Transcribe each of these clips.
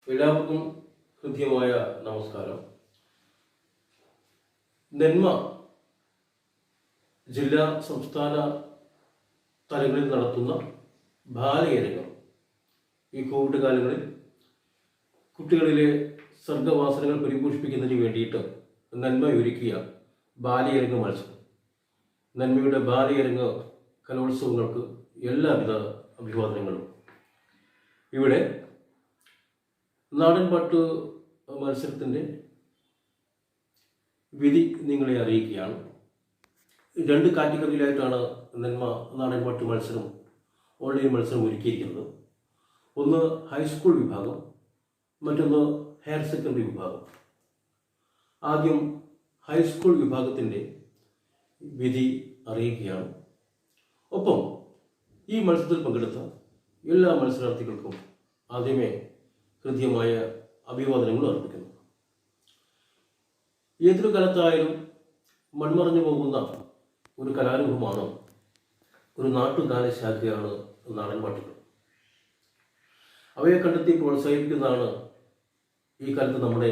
എല്ലാവർക്കും ഹൃദ്യമായ നമസ്കാരം. നെന്മ ജില്ലാ സംസ്ഥാന തലങ്ങളിൽ നടത്തുന്ന ബാലയരങ്ങം ഈ കോവിഡ് കാലങ്ങളിൽ കുട്ടികളിലെ സർഗവാസനകൾ പരിപോഷിപ്പിക്കുന്നതിന് വേണ്ടിയിട്ട് നന്മ ഒരുക്കിയ ബാലയരങ്ങ മത്സരം. നന്മയുടെ ബാലയരങ്ങ കലോത്സവങ്ങൾക്ക് എല്ലാവിധ അഭിവാദനങ്ങളും. ഇവിടെ നാടൻപാട്ട് മത്സരത്തിൻ്റെ വിധി നിങ്ങളെ അറിയിക്കുകയാണ്. 2 കാറ്റഗറിയിലായിട്ടാണ് നന്മ നാടൻപാട്ട് മത്സരം ഓൺലൈൻ മത്സരം ഒരുക്കിയിരിക്കുന്നത്. ഒന്ന് ഹൈസ്കൂൾ വിഭാഗം, മറ്റൊന്ന് ഹയർ സെക്കൻഡറി വിഭാഗം. ആദ്യം ഹൈസ്കൂൾ വിഭാഗത്തിൻ്റെ വിധി അറിയിക്കുകയാണ്. ഒപ്പം ഈ മത്സരത്തിൽ പങ്കെടുത്ത എല്ലാ മത്സരാർത്ഥികൾക്കും ആദ്യമേ ഹൃദ്യമായ അഭിവാദനങ്ങൾ അർപ്പിക്കുന്നു. ഏതൊരു കാലത്തായാലും മൺമറഞ്ഞു പോകുന്ന ഒരു കലാരൂപമാണ്, ഒരു നാട്ടുഗാനശാഖയാണ് നാടൻപാട്ടുകൾ. അവയെ കണ്ടെത്തി പ്രോത്സാഹിപ്പിക്കുന്നതാണ് ഈ കാലത്ത് നമ്മുടെ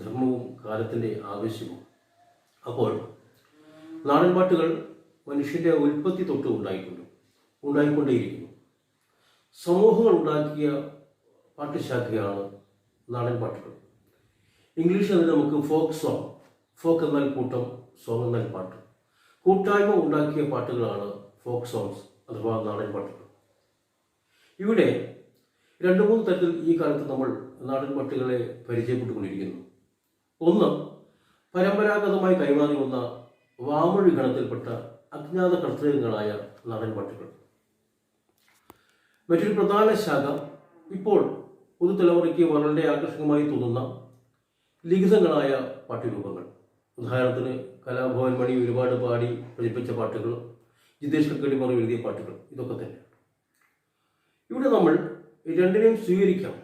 ധർമ്മവും കാലത്തിൻ്റെ ആവശ്യവും. അപ്പോൾ നാടൻപാട്ടുകൾ മനുഷ്യൻ്റെ ഉൽപ്പത്തി തൊട്ട് ഉണ്ടായിക്കൊണ്ടേയിരിക്കുന്നു. സമൂഹങ്ങൾ ഉണ്ടാക്കിയ പാട്ടുശാഖയാണ് നാടൻപാട്ടുകൾ. ഇംഗ്ലീഷിൽ അതിന് നമുക്ക് ഫോക്ക് സോങ്, ഫോക്ക് എന്നാൽ കൂട്ടം, സോങ് എന്നാൽ പാട്ട്. കൂട്ടായ്മ ഉണ്ടാക്കിയ പാട്ടുകളാണ് ഫോക്ക് സോങ്സ് അഥവാ നാടൻപാട്ടുകൾ. ഇവിടെ 2-3 തരത്തിൽ ഈ കാലത്ത് നമ്മൾ നാടൻപാട്ടുകളെ പരിചയപ്പെട്ടുകൊണ്ടിരിക്കുന്നു. ഒന്ന്, പരമ്പരാഗതമായി കൈമാറി വന്ന വാമൊഴി ഗണത്തിൽപ്പെട്ട അജ്ഞാത കർത്തൃകങ്ങളായ നാടൻപാട്ടുകൾ. മറ്റൊരു പ്രധാന ശാഖ ഇപ്പോൾ പുതുതലമുറയ്ക്ക് വളരെ ആകർഷകമായി തോന്നുന്ന ലിഖിതങ്ങളായ പാട്ടുരൂപങ്ങൾ. ഉദാഹരണത്തിന് കലാഭവൻ മണി ഒരുപാട് പാടി പ്രചരിപ്പിച്ച പാട്ടുകൾ, ജിതേഷ് കക്കടിമർ എഴുതിയ പാട്ടുകൾ, ഇതൊക്കെ തന്നെ. ഇവിടെ നമ്മൾ രണ്ടിനെയും സ്വീകരിക്കാം.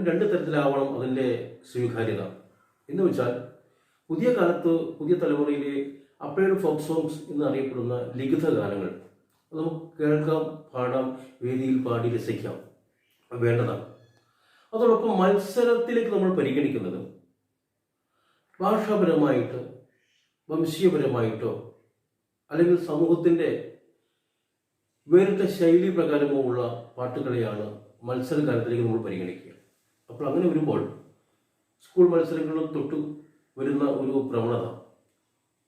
രണ്ട് തരത്തിലാവണം അതിൻ്റെ സ്വീകാര്യത. എന്ന് വെച്ചാൽ പുതിയ കാലത്ത് പുതിയ തലമുറയിലെ അപ്ലൈഡ് ഫോക്ക് സോങ്സ് എന്നറിയപ്പെടുന്ന ലിഖിത ഗാനങ്ങൾ അത് നമുക്ക് കേൾക്കാം, പാടാം, വേദിയിൽ പാടി രസിക്കാം, വേണ്ടതാണ്. അതോടൊപ്പം മത്സരത്തിലേക്ക് നമ്മൾ പരിഗണിക്കുന്നത് ഭാഷാപരമായിട്ട്, വംശീയപരമായിട്ടോ അല്ലെങ്കിൽ സമൂഹത്തിൻ്റെ വേറിട്ട ശൈലി പ്രകാരമോ ഉള്ള പാട്ടുകളെയാണ് മത്സരകാലത്തിലേക്ക് നമ്മൾ പരിഗണിക്കുക. അപ്പോൾ അങ്ങനെ വരുമ്പോൾ സ്കൂൾ മത്സരങ്ങളും തൊട്ട് വരുന്ന ഒരു പ്രവണത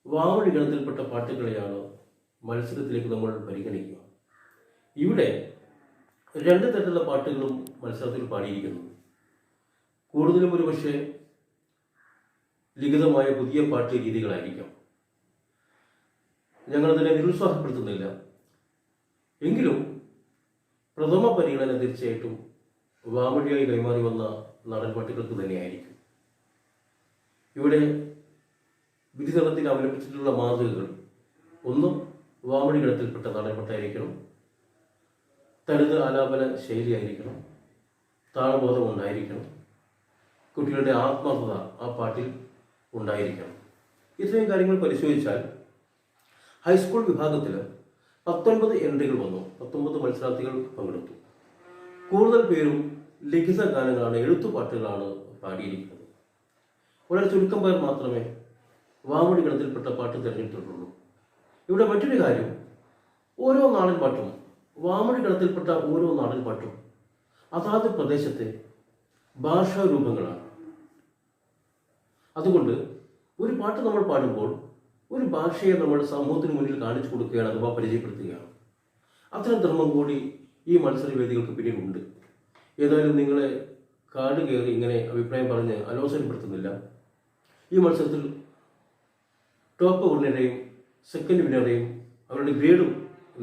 വാമൊഴി ഗണത്തിൽപ്പെട്ട പാട്ടുകളെയാണ് മത്സരത്തിലേക്ക് നമ്മൾ പരിഗണിക്കുക. ഇവിടെ 2 തരത്തിലുള്ള പാട്ടുകളും മത്സരത്തിൽ പാടിയിരിക്കുന്നു. കൂടുതലും ഒരു പക്ഷേ ലിഖിതമായ പുതിയ പാട്ട് രീതികളായിരിക്കാം. ഞങ്ങളതിനെ നിരുത്സാഹപ്പെടുത്തുന്നില്ല. എങ്കിലും പ്രഥമ പരിഗണന തീർച്ചയായിട്ടും വാമൊഴിയായി കൈമാറി വന്ന നാടൻപാട്ടുകൾക്ക് തന്നെയായിരിക്കും. ഇവിടെ വിധി തലത്തിൽ അവലംബിച്ചിട്ടുള്ള മാതൃകകൾ ഒന്ന്, വാമൊഴി ഗണത്തിൽപ്പെട്ട നാടൻപാട്ടായിരിക്കണം, തനത് ആലാപന ശൈലിയായിരിക്കണം, താളബോധം ഉണ്ടായിരിക്കണം, കുട്ടികളുടെ ആത്മാർത്ഥത ആ പാട്ടിൽ ഉണ്ടായിരിക്കണം. ഇത്രയും കാര്യങ്ങൾ പരിശോധിച്ചാൽ ഹൈസ്കൂൾ വിഭാഗത്തിൽ 19 എൻട്രികൾ വന്നു. 19 മത്സരാർത്ഥികൾ പങ്കെടുത്തു. കൂടുതൽ പേരും ലിഖിത ഗാനങ്ങളാണ്, എഴുത്തുപാട്ടുകളാണ് പാടിയിരിക്കുന്നത്. വളരെ ചുരുക്കം പേർ മാത്രമേ വാമൊഴി ഗണത്തിൽപ്പെട്ട പാട്ട് തിരഞ്ഞെടുത്തിട്ടുള്ളൂ. ഇവിടെ മറ്റൊരു കാര്യം, ഓരോ നാടൻപാട്ടും, വാമൊഴി ഗണത്തിൽപ്പെട്ട ഓരോ നാടൻപാട്ടും അതാത് പ്രദേശത്തെ ഭാഷാരൂപങ്ങളാണ്. അതുകൊണ്ട് ഒരു പാട്ട് നമ്മൾ പാടുമ്പോൾ ഒരു ഭാഷയെ നമ്മൾ സമൂഹത്തിന് മുന്നിൽ കാണിച്ചു കൊടുക്കുകയാണ് അഥവാ പരിചയപ്പെടുത്തുകയാണ്. അത്തരം ധർമ്മം കൂടി ഈ മത്സരവേദികൾക്ക് പിന്നിലുണ്ട്. ഏതായാലും നിങ്ങളെ കാട് കയറി ഇങ്ങനെ അഭിപ്രായം പറഞ്ഞ് അലോസരപ്പെടുത്തുന്നില്ല. ഈ മത്സരത്തിൽ ടോപ്പ് വിന്നറെയും സെക്കൻഡ് വിന്നറെയും അവരുടെ ഗ്രേഡും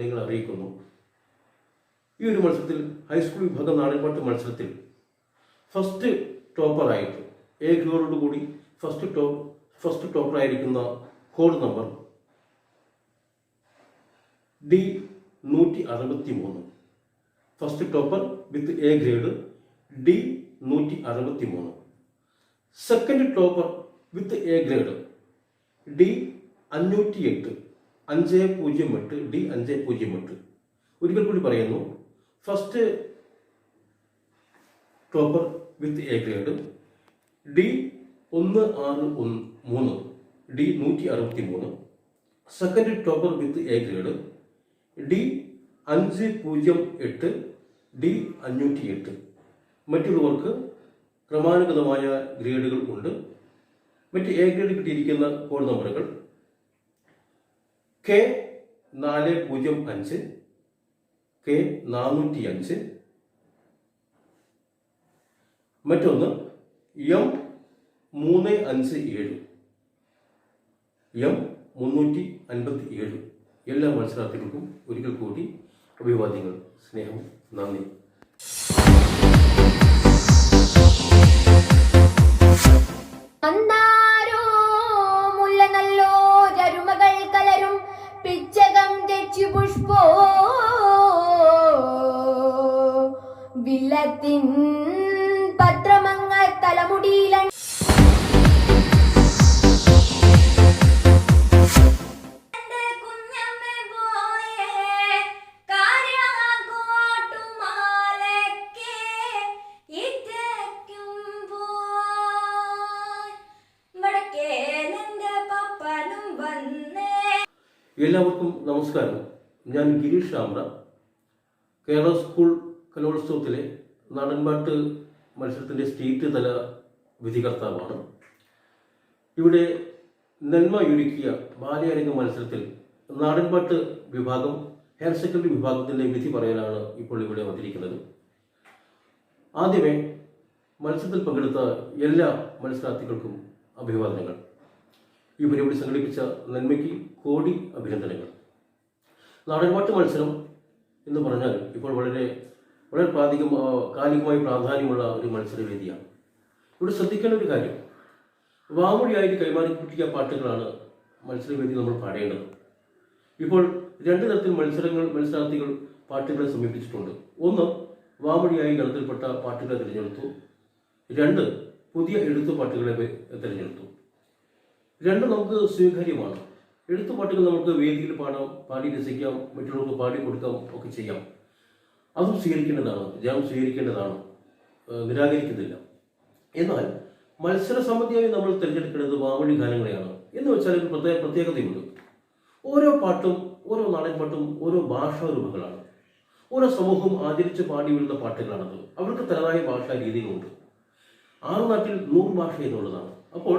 നിങ്ങൾ അറിയിക്കുന്നു. ഈ ഒരു മത്സരത്തിൽ ഹൈസ്കൂൾ വിഭാഗം നാടൻപാട്ട് മത്സരത്തിൽ ഫസ്റ്റ് ടോപ്പറായിട്ട് എ ഗ്രേഡോട് കൂടി ഫസ്റ്റ് ടോപ്പറായിരിക്കുന്ന code number D163, first topper with A grade D163. Second topper with A grade D508, 508, D508. ഒരിക്കൽ കൂടി പറയുന്നു, first topper with A grade, D163, D163. Second topper with A grade D508, D508. മറ്റുള്ളവർക്ക് ക്രമാനുഗതമായ ഗ്രേഡുകൾ ഉണ്ട്. മറ്റ് A grade കിട്ടിയിരിക്കുന്ന code നമ്പറുകൾ K405, K405, മറ്റൊന്ന് M357, M357. എല്ലാ മത്സരാർത്ഥികൾക്കും ഒരിക്കൽ കൂടി അഭിവാദ്യങ്ങൾ, സ്നേഹം, നന്ദി. വില്ലത്തിൻ പത്രമങ്ങ തലമുടിയില എല്ലാവർക്കും നമസ്കാരം. ഞാൻ ഗിരീഷ് ആമ്ര. കേരള സ്കൂൾ കലോത്സവത്തിലെ നാടൻപാട്ട് മത്സരത്തിൻ്റെ സ്റ്റേറ്റ് തല വിധികർത്താവാണ്. ഇവിടെ നന്മയൊരുക്കിയ ബാലയരങ്ങ മത്സരത്തിൽ നാടൻപാട്ട് വിഭാഗം ഹയർ സെക്കൻഡറി വിഭാഗത്തിൻ്റെ വിധി പറയാനാണ് ഇപ്പോൾ ഇവിടെ വന്നിരിക്കുന്നത്. ആദ്യമേ മത്സരത്തിൽ പങ്കെടുത്ത എല്ലാ മത്സരാർത്ഥികൾക്കും അഭിവാദനങ്ങൾ. ഈ പരിപാടി സംഘടിപ്പിച്ച നന്മയ്ക്ക് കോടി അഭിനന്ദനങ്ങൾ. നാടൻപാട്ട് മത്സരം എന്ന് പറഞ്ഞാൽ ഇപ്പോൾ വളരെ കാലികമായി പ്രാധാന്യമുള്ള ഒരു മത്സരവേദിയാണ്. ഇവിടെ ശ്രദ്ധിക്കേണ്ട ഒരു കാര്യം, വാമൊഴിയായിട്ട് കൈമാറി കിട്ടിയ പാട്ടുകളാണ് മത്സരവേദി നമ്മൾ പാടേണ്ടത്. ഇപ്പോൾ രണ്ട് തരത്തിൽ മത്സരാർത്ഥികൾ പാട്ടുകളെ സമീപിച്ചിട്ടുണ്ട്. ഒന്ന്, വാമൊഴിയായി ഗണത്തിൽപ്പെട്ട പാട്ടുകളെ തിരഞ്ഞെടുത്തു. രണ്ട്, പുതിയ എഴുത്തുപാട്ടുകളെ തിരഞ്ഞെടുത്തു. രണ്ടും നമുക്ക് സ്വീകാര്യമാണ്. എഴുത്തുപാട്ടുകൾ നമുക്ക് വേദിയിൽ പാടി രസിക്കാം, മറ്റുള്ളവർക്ക് പാടി കൊടുക്കാം, ഒക്കെ ചെയ്യാം. അതും സ്വീകരിക്കേണ്ടതാണ്, സ്വീകരിക്കേണ്ടതാണ്, നിരാകരിക്കുന്നില്ല. എന്നാൽ മത്സര സംബന്ധിയായി നമ്മൾ തിരഞ്ഞെടുക്കേണ്ടത് വാമൊഴി ഗാനങ്ങളെയാണ്. എന്ന് വെച്ചാൽ ഒരു പ്രത്യേകതയുണ്ട്. ഓരോ പാട്ടും, ഓരോ നാടൻപാട്ടും ഓരോ ഭാഷാരൂപങ്ങളാണ്. ഓരോ സമൂഹവും ആദരിച്ച് പാടി വരുന്ന പാട്ടുകളാണത്. അവർക്ക് തനതായ ഭാഷാ രീതികളുണ്ട്. 6 നാട്ടിൽ 100 ഭാഷ എന്നുള്ളതാണ്. അപ്പോൾ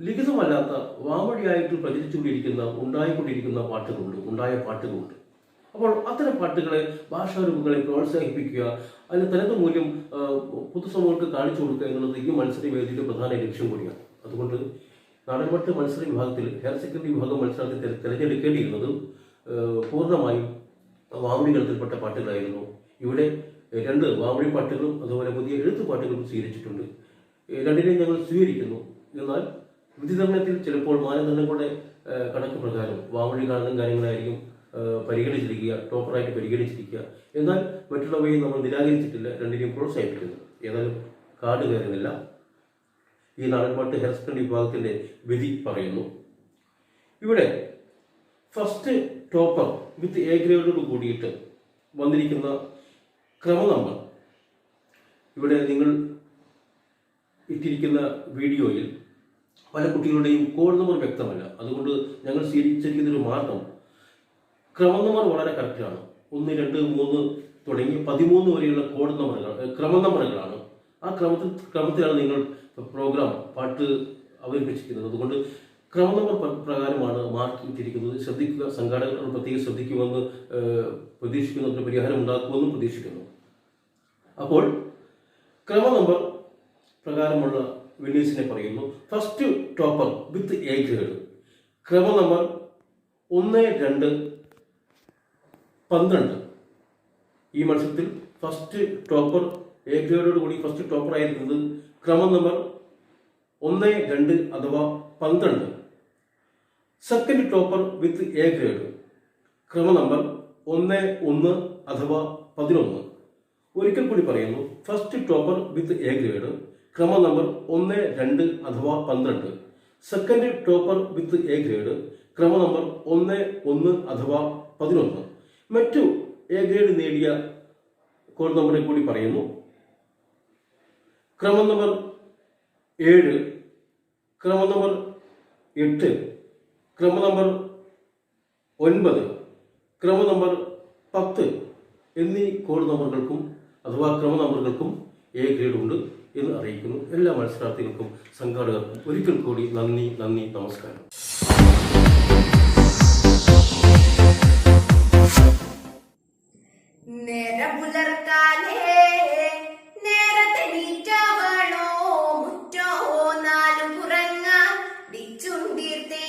ലിഖിതമല്ലാത്ത വാമൊഴിയായിട്ട് പ്രചരിച്ചുകൊണ്ടിരിക്കുന്ന ഉണ്ടായ പാട്ടുകളുണ്ട്. അപ്പോൾ അത്തരം പാട്ടുകളെ, ഭാഷാരൂപങ്ങളെ പ്രോത്സാഹിപ്പിക്കുക, അതിന് തനത് മൂല്യം പൊതുസമൂഹങ്ങൾക്ക് കാണിച്ചു കൊടുക്കുക എന്നുള്ളത് ഈ മത്സരവേദിയുടെ പ്രധാന ലക്ഷ്യം കൂടിയാണ്. അതുകൊണ്ട് നാടൻപാട്ട് മത്സര വിഭാഗത്തിൽ ഹയർ സെക്കൻഡറി വിഭാഗം മത്സരത്തിൽ തിരഞ്ഞെടുക്കേണ്ടിയിരുന്നത് പൂർണ്ണമായും വാമൊഴി ഗണത്തിൽപ്പെട്ട പാട്ടുകളായിരുന്നു. ഇവിടെ 2 വാമൊഴി പാട്ടുകളും അതുപോലെ പുതിയ എഴുത്തുപാട്ടുകളും സ്വീകരിച്ചിട്ടുണ്ട്. രണ്ടിനെയും ഞങ്ങൾ സ്വീകരിക്കുന്നു. എന്നാൽ വിധിനിർണ്ണയത്തിൽ ചിലപ്പോൾ മാനദണ്ഡങ്ങളുടെ കണക്ക് പ്രകാരം വാമൊഴി കാര്യങ്ങളായിരിക്കും പരിഗണിച്ചിരിക്കുക, ടോപ്പറായിട്ട് പരിഗണിച്ചിരിക്കുക. എന്നാൽ മറ്റുള്ളവയെ നമ്മൾ നിരാകരിച്ചിട്ടില്ല, രണ്ടിനെയും പ്രോത്സാഹിപ്പിക്കുന്നു. ഏതായാലും കാട് കയറുന്നില്ല. ഈ നാടൻപാട്ട് ഹയർ സെക്കൻഡറി വിഭാഗത്തിൻ്റെ വിധി പറയുന്നു. ഇവിടെ ഫസ്റ്റ് ടോപ്പർ വിത്ത് എ ഗ്രേഡോട് കൂടിയിട്ട് വന്നിരിക്കുന്ന ക്രമ നമ്പർ, ഇവിടെ നിങ്ങൾ ഇട്ടിരിക്കുന്ന വീഡിയോയിൽ പല കുട്ടികളുടെയും കോഡ് നമ്പർ വ്യക്തമല്ല. അതുകൊണ്ട് ഞങ്ങൾ സ്വീകരിച്ചിരിക്കുന്നൊരു മാർഗം, ക്രമ നമ്പർ വളരെ കറക്റ്റാണ്. 1, 2, 3 തുടങ്ങി 13 വരെയുള്ള കോഡ് നമ്പറുകൾ ക്രമ നമ്പറുകളാണ്. ആ ക്രമത്തിലാണ് നിങ്ങൾ പാട്ട് അവതരിപ്പിച്ചിരിക്കുന്നത്. അതുകൊണ്ട് ക്രമ നമ്പർ പ്രകാരമാണ് മാർക്ക് ഇട്ടിരിക്കുന്നത്. ശ്രദ്ധിക്കുക, സംഘാടകർ പ്രത്യേകം ശ്രദ്ധിക്കുമെന്ന് പ്രതീക്ഷിക്കുന്നു, പരിഹാരം ഉണ്ടാക്കുമെന്നും പ്രതീക്ഷിക്കുന്നു. അപ്പോൾ ക്രമ നമ്പർ പ്രകാരമുള്ള വിന്നേഴ്സിനെ പറയുന്നു. First topper with A grade, ക്രമ നമ്പർ 1, 2, 12. ഈ മത്സരത്തിൽ ഫസ്റ്റ് ടോപ്പർ എ ഗ്രേഡോട് കൂടി ഫസ്റ്റ് ടോപ്പർ ആയിരിക്കുന്നത് ക്രമ നമ്പർ 1, 2 അഥവാ 12. Second topper with A grade, ക്രമ നമ്പർ 1, 1 അഥവാ 11. ഒരിക്കൽ കൂടി പറയുന്നു, first topper with A grade, ക്രമ നമ്പർ 1, 2 അഥവാ 12. Second topper with A grade, ക്രമ നമ്പർ 1, 1 അഥവാ 11. മറ്റു എ ഗ്രേഡ് നേടിയ കോഡ് നമ്പറെ കൂടി പറയുന്നു. ക്രമം നമ്പർ 7, ക്രമം നമ്പർ 8, ക്രമം നമ്പർ 9, ക്രമം നമ്പർ 10 എന്നീ കോഡ് നമ്പറുകൾക്കും അഥവാ ക്രമ നമ്പറുകൾക്കും എ ഗ്രേഡ് ഉണ്ട് എന്ന് അറിയിക്കുന്നു. എല്ലാ മത്സരാർത്ഥികൾക്കും സംഘാടകർക്കും ഒരിക്കൽ കൂടി നന്ദി, നമസ്കാരം. നേരത്തെ നീറ്റവളോ മുറ്റോ നാലു പുറങ്ങ ടിച്ചുണ്ടീർത്തേ.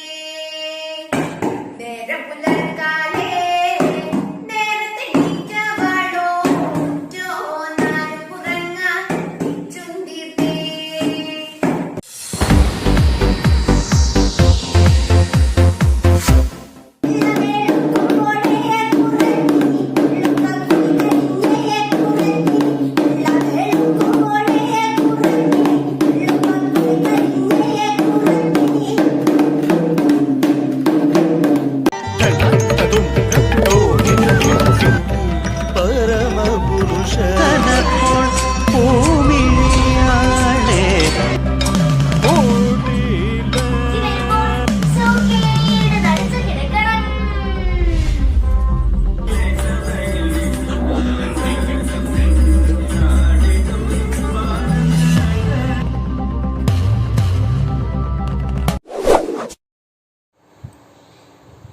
നേരം പുലർക്കാലേ നേരത്തെ നീറ്റവളോ മുറ്റോ നാലു പുറങ്ങ ടിച്ചുണ്ടീർത്തേ.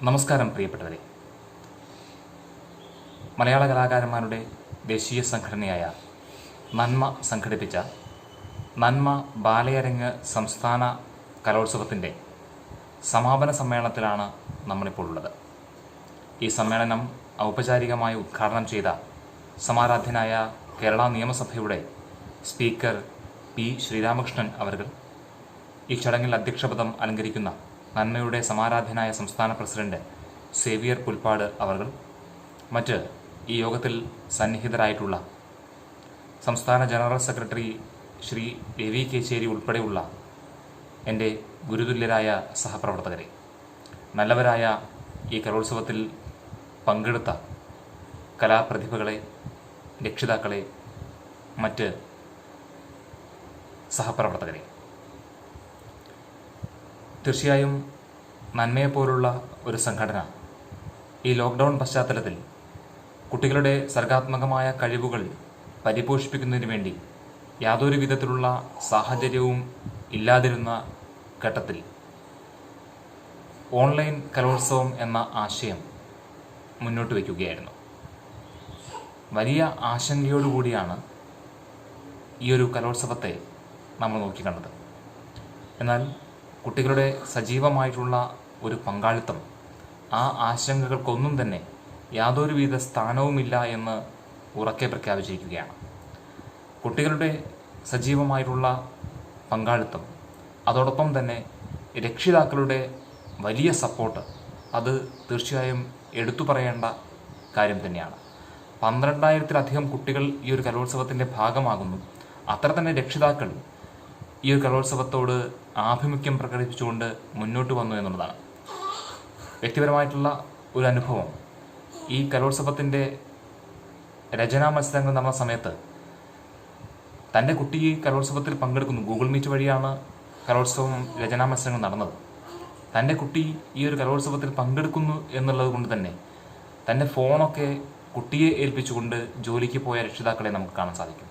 നമസ്കാരം പ്രിയപ്പെട്ടവരെ. മലയാള കലാകാരന്മാരുടെ ദേശീയ സംഘടനയായ നന്മ സംഘടിപ്പിച്ച നന്മ ബാലയരങ്ങ് സംസ്ഥാന കലോത്സവത്തിൻ്റെ സമാപന സമ്മേളനത്തിലാണ് നമ്മളിപ്പോൾ ഉള്ളത്. ഈ സമ്മേളനം ഔപചാരികമായി ഉദ്ഘാടനം ചെയ്ത സമാരാധ്യനായ കേരള നിയമസഭയുടെ സ്പീക്കർ പി ശ്രീരാമകൃഷ്ണൻ അവർ, ഈ ചടങ്ങിൽ അധ്യക്ഷപദം അലങ്കരിക്കുന്ന നന്മയുടെ സമാരാധ്യനായ സംസ്ഥാന പ്രസിഡന്റ് സേവിയർ പുൽപ്പാട് അവർ, മറ്റ് ഈ യോഗത്തിൽ സന്നിഹിതരായിട്ടുള്ള സംസ്ഥാന ജനറൽ സെക്രട്ടറി ശ്രീ രവി കേച്ചേരി ഉൾപ്പെടെയുള്ള എൻ്റെ ഗുരുതുല്യരായ സഹപ്രവർത്തകരെ, നല്ലവരായ ഈ കലോത്സവത്തിൽ പങ്കെടുത്ത കലാപ്രതിഭകളെ, രക്ഷിതാക്കളെ, മറ്റ് സഹപ്രവർത്തകരെ, തീർച്ചയായും നന്മയെപ്പോലുള്ള ഒരു സംഘടന ഈ ലോക്ക്ഡൗൺ പശ്ചാത്തലത്തിൽ കുട്ടികളുടെ സർഗാത്മകമായ കഴിവുകൾ പരിപോഷിപ്പിക്കുന്നതിന് വേണ്ടി യാതൊരു വിധത്തിലുള്ള സാഹചര്യവും ഇല്ലാതിരുന്ന ഘട്ടത്തിൽ ഓൺലൈൻ കലോത്സവം എന്ന ആശയം മുന്നോട്ട് വയ്ക്കുകയായിരുന്നു. വലിയ ആശങ്കയോടുകൂടിയാണ് ഈ ഒരു കലോത്സവത്തെ നമ്മൾ നോക്കിക്കണ്ടത്. എന്നാൽ കുട്ടികളുടെ സജീവമായിട്ടുള്ള ഒരു പങ്കാളിത്തം ആ ആശങ്കകൾക്കൊന്നും തന്നെ യാതൊരുവിധ സ്ഥാനവുമില്ല എന്ന് ഉറക്കെ പ്രഖ്യാപിച്ചിരിക്കുകയാണ്. കുട്ടികളുടെ സജീവമായിട്ടുള്ള പങ്കാളിത്തം, അതോടൊപ്പം തന്നെ രക്ഷിതാക്കളുടെ വലിയ സപ്പോർട്ട്, അത് തീർച്ചയായും എടുത്തു പറയേണ്ട കാര്യം തന്നെയാണ്. 12,000-ലധികം കുട്ടികൾ ഈ ഒരു കലോത്സവത്തിൻ്റെ ഭാഗമാകുന്നു. അത്ര തന്നെ രക്ഷിതാക്കൾ ഈ ഒരു കലോത്സവത്തോട് ആഭിമുഖ്യം പ്രകടിപ്പിച്ചുകൊണ്ട് മുന്നോട്ട് വന്നു എന്നുള്ളതാണ്. വ്യക്തിപരമായിട്ടുള്ള ഒരു അനുഭവം, ഈ കലോത്സവത്തിൻ്റെ രചനാ മത്സരങ്ങൾ നടന്ന സമയത്ത് തൻ്റെ കുട്ടി ഈ കലോത്സവത്തിൽ പങ്കെടുക്കുന്നു. ഗൂഗിൾ മീറ്റ് വഴിയാണ് കലോത്സവം രചനാ മത്സരങ്ങൾ നടന്നത്. തൻ്റെ കുട്ടി ഈ ഒരു കലോത്സവത്തിൽ പങ്കെടുക്കുന്നു എന്നുള്ളത് കൊണ്ട് തന്നെ തൻ്റെ ഫോണൊക്കെ കുട്ടിയെ ഏൽപ്പിച്ചുകൊണ്ട് ജോലിക്ക് പോയ രക്ഷിതാക്കളെ നമുക്ക് കാണാൻ സാധിക്കും.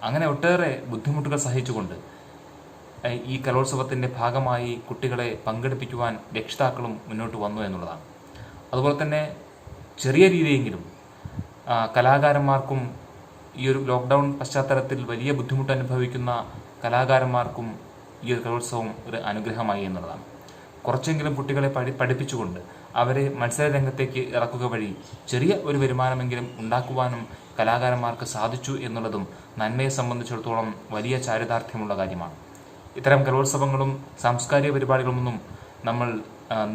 അങ്ങനെ ഒട്ടേറെ ബുദ്ധിമുട്ടുകൾ സഹിച്ചുകൊണ്ട് ഈ കലോത്സവത്തിൻ്റെ ഭാഗമായി കുട്ടികളെ പങ്കെടുപ്പിക്കുവാൻ രക്ഷിതാക്കളും മുന്നോട്ട് വന്നു എന്നുള്ളതാണ്. അതുപോലെ തന്നെ ചെറിയ രീതിയെങ്കിലും കലാകാരന്മാർക്കും ഈ ഒരു ലോക്ക്ഡൗൺ പശ്ചാത്തലത്തിൽ വലിയ ബുദ്ധിമുട്ട് അനുഭവിക്കുന്ന കലാകാരന്മാർക്കും ഈ ഒരു കലോത്സവം ഒരു അനുഗ്രഹമായി എന്നുള്ളതാണ്. കുറച്ചെങ്കിലും കുട്ടികളെ പഠിപ്പിച്ചുകൊണ്ട് അവരെ മത്സരരംഗത്തേക്ക് ഇറക്കുക വഴി ചെറിയ ഒരു വരുമാനമെങ്കിലും ഉണ്ടാക്കുവാനും കലാകാരന്മാർക്ക് സാധിച്ചു എന്നുള്ളതും നന്മയെ സംബന്ധിച്ചിടത്തോളം വലിയ ചാരിതാർത്ഥ്യമുള്ള കാര്യമാണ്. ഇത്തരം കലോത്സവങ്ങളും സാംസ്കാരിക പരിപാടികളൊന്നും നമ്മൾ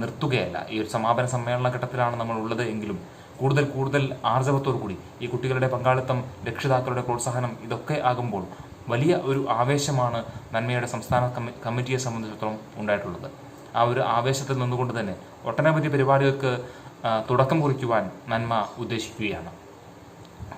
നിർത്തുകയല്ല. ഈ ഒരു സമാപന സമ്മേളന ഘട്ടത്തിലാണ് നമ്മൾ ഉള്ളത് എങ്കിലും കൂടുതൽ ആർജവത്തോടു കൂടി ഈ കുട്ടികളുടെ പങ്കാളിത്തം, രക്ഷിതാക്കളുടെ പ്രോത്സാഹനം, ഇതൊക്കെ ആകുമ്പോൾ വലിയ ഒരു ആവേശമാണ് നന്മയുടെ സംസ്ഥാന കമ്മിറ്റിയെ സംബന്ധിച്ചിടത്തോളം ഉണ്ടായിട്ടുള്ളത്. ആ ഒരു ആവേശത്തിൽ നിന്നുകൊണ്ട് തന്നെ ഒട്ടനവധി പരിപാടികൾക്ക് തുടക്കം കുറിക്കുവാൻ നന്മ ഉദ്ദേശിക്കുകയാണ്.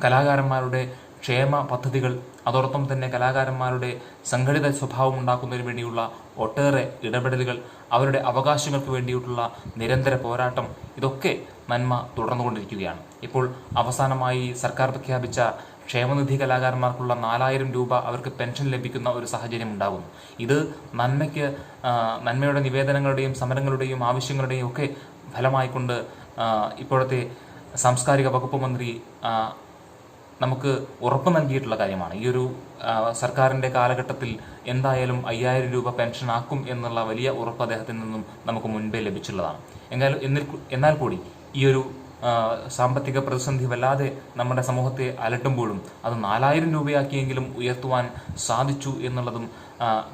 കലാകാരന്മാരുടെ ക്ഷേമ പദ്ധതികൾ, അതോടൊപ്പം തന്നെ കലാകാരന്മാരുടെ സംഘടിത സ്വഭാവം ഉണ്ടാക്കുന്നതിന് വേണ്ടിയുള്ള ഒട്ടേറെ ഇടപെടലുകൾ, അവരുടെ അവകാശങ്ങൾക്ക് വേണ്ടിയിട്ടുള്ള നിരന്തര പോരാട്ടം, ഇതൊക്കെ നന്മ തുടർന്നുകൊണ്ടിരിക്കുകയാണ്. ഇപ്പോൾ അവസാനമായി സർക്കാർ പ്രഖ്യാപിച്ച ക്ഷേമനിധി കലാകാരന്മാർക്കുള്ള 4000 രൂപ അവർക്ക് പെൻഷൻ ലഭിക്കുന്ന ഒരു സാഹചര്യം ഉണ്ടാകുന്നു. ഇത് നന്മയുടെ നിവേദനങ്ങളുടെയും സമരങ്ങളുടെയും ആവശ്യങ്ങളുടെയും ഒക്കെ ഫലമായിക്കൊണ്ട് ഇപ്പോഴത്തെ സാംസ്കാരിക വകുപ്പ് മന്ത്രി നമുക്ക് ഉറപ്പ് നൽകിയിട്ടുള്ള കാര്യമാണ്. ഈ ഒരു സർക്കാരിൻ്റെ കാലഘട്ടത്തിൽ എന്തായാലും 5000 രൂപ പെൻഷൻ ആക്കും എന്നുള്ള വലിയ ഉറപ്പ് അദ്ദേഹത്തിൽ നിന്നും നമുക്ക് മുൻപേ ലഭിച്ചുള്ളതാണ്. എന്നാൽ കൂടി ഈ ഒരു സാമ്പത്തിക പ്രതിസന്ധി വല്ലാതെ നമ്മുടെ സമൂഹത്തെ അലട്ടുമ്പോഴും അത് 4000 രൂപയാക്കിയെങ്കിലും ഉയർത്തുവാൻ സാധിച്ചു എന്നുള്ളതും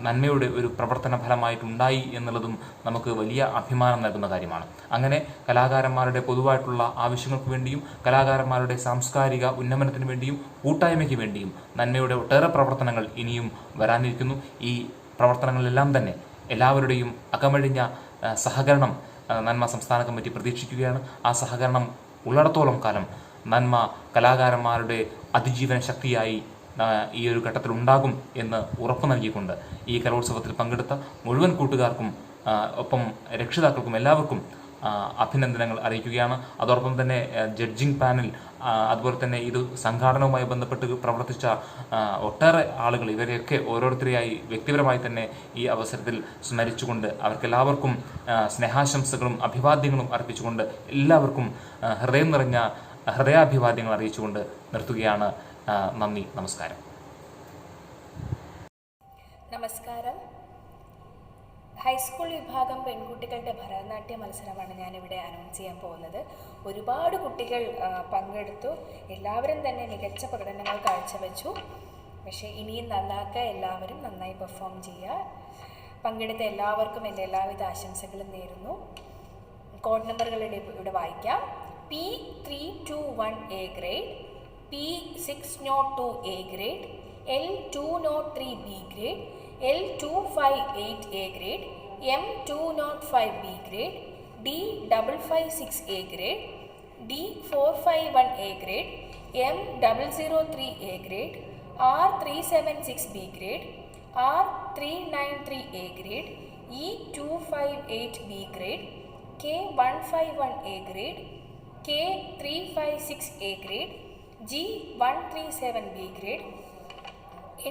നന്മയുടെ ഒരു പ്രവർത്തന ഫലമായിട്ടുണ്ടായി എന്നുള്ളതും നമുക്ക് വലിയ അഭിമാനം നൽകുന്ന കാര്യമാണ്. അങ്ങനെ കലാകാരന്മാരുടെ പൊതുവായിട്ടുള്ള ആവശ്യങ്ങൾക്ക് വേണ്ടിയും കലാകാരന്മാരുടെ സാംസ്കാരിക ഉന്നമനത്തിന് വേണ്ടിയും കൂട്ടായ്മയ്ക്ക് വേണ്ടിയും നന്മയുടെ ഒട്ടേറെ പ്രവർത്തനങ്ങൾ ഇനിയും വരാനിരിക്കുന്നു. ഈ പ്രവർത്തനങ്ങളെല്ലാം തന്നെ എല്ലാവരുടെയും അകമഴിഞ്ഞ സഹകരണം നന്മ സംസ്ഥാന കമ്മിറ്റി പ്രതീക്ഷിക്കുകയാണ്. ആ സഹകരണം ഉള്ളിടത്തോളം കാലം നന്മ കലാകാരന്മാരുടെ അതിജീവന ശക്തിയായി ഈ ഒരു ഘട്ടത്തിൽ ഉണ്ടാകും എന്ന് ഉറപ്പു നൽകിക്കൊണ്ട് ഈ കലോത്സവത്തിൽ പങ്കെടുത്ത മുഴുവൻ കൂട്ടുകാർക്കും ഒപ്പം രക്ഷിതാക്കൾക്കും എല്ലാവർക്കും അഭിനന്ദനങ്ങൾ അറിയിക്കുകയാണ്. അതോടൊപ്പം തന്നെ ജഡ്ജിംഗ് പാനൽ, അതുപോലെ തന്നെ ഇത് സംഘാടനവുമായി ബന്ധപ്പെട്ട് പ്രവർത്തിച്ച ഒട്ടേറെ ആളുകൾ, ഇവരെയൊക്കെ ഓരോരുത്തരെയായി വ്യക്തിപരമായി തന്നെ ഈ അവസരത്തിൽ സ്മരിച്ചുകൊണ്ട് അവർക്കെല്ലാവർക്കും സ്നേഹാശംസകളും അഭിവാദ്യങ്ങളും അർപ്പിച്ചുകൊണ്ട് എല്ലാവർക്കും ഹൃദയം നിറഞ്ഞ ഹൃദയാഭിവാദ്യങ്ങൾ അറിയിച്ചുകൊണ്ട് നിർത്തുകയാണ്. നന്ദി, നമസ്കാരം. നമസ്കാരം. ഹൈസ്കൂൾ വിഭാഗം പെൺകുട്ടികളുടെ ഭരതനാട്യ മത്സരമാണ് ഞാനിവിടെ അനൗൺസ് ചെയ്യാൻ പോകുന്നത്. ഒരുപാട് കുട്ടികൾ പങ്കെടുത്തു. എല്ലാവരും തന്നെ മികച്ച പ്രകടനങ്ങൾ കാഴ്ചവെച്ചു. പക്ഷേ ഇനിയും നന്നാക്കുക, എല്ലാവരും നന്നായി പെർഫോം ചെയ്യുക. പങ്കെടുത്ത എല്ലാവർക്കും എൻ്റെ എല്ലാവിധ ആശംസകളും നേരുന്നു. കോഡ് നമ്പറുകൾ ഇവിടെ വായിക്കാം. P321 A grade, P602 A grade, L203 B grade, L258 A grade, M205 B grade, D556 A grade, D451 A grade, M003 A grade, R376 B grade, R393 A grade, E258 B grade, K151 A grade, K356 A grade, G137 B grade,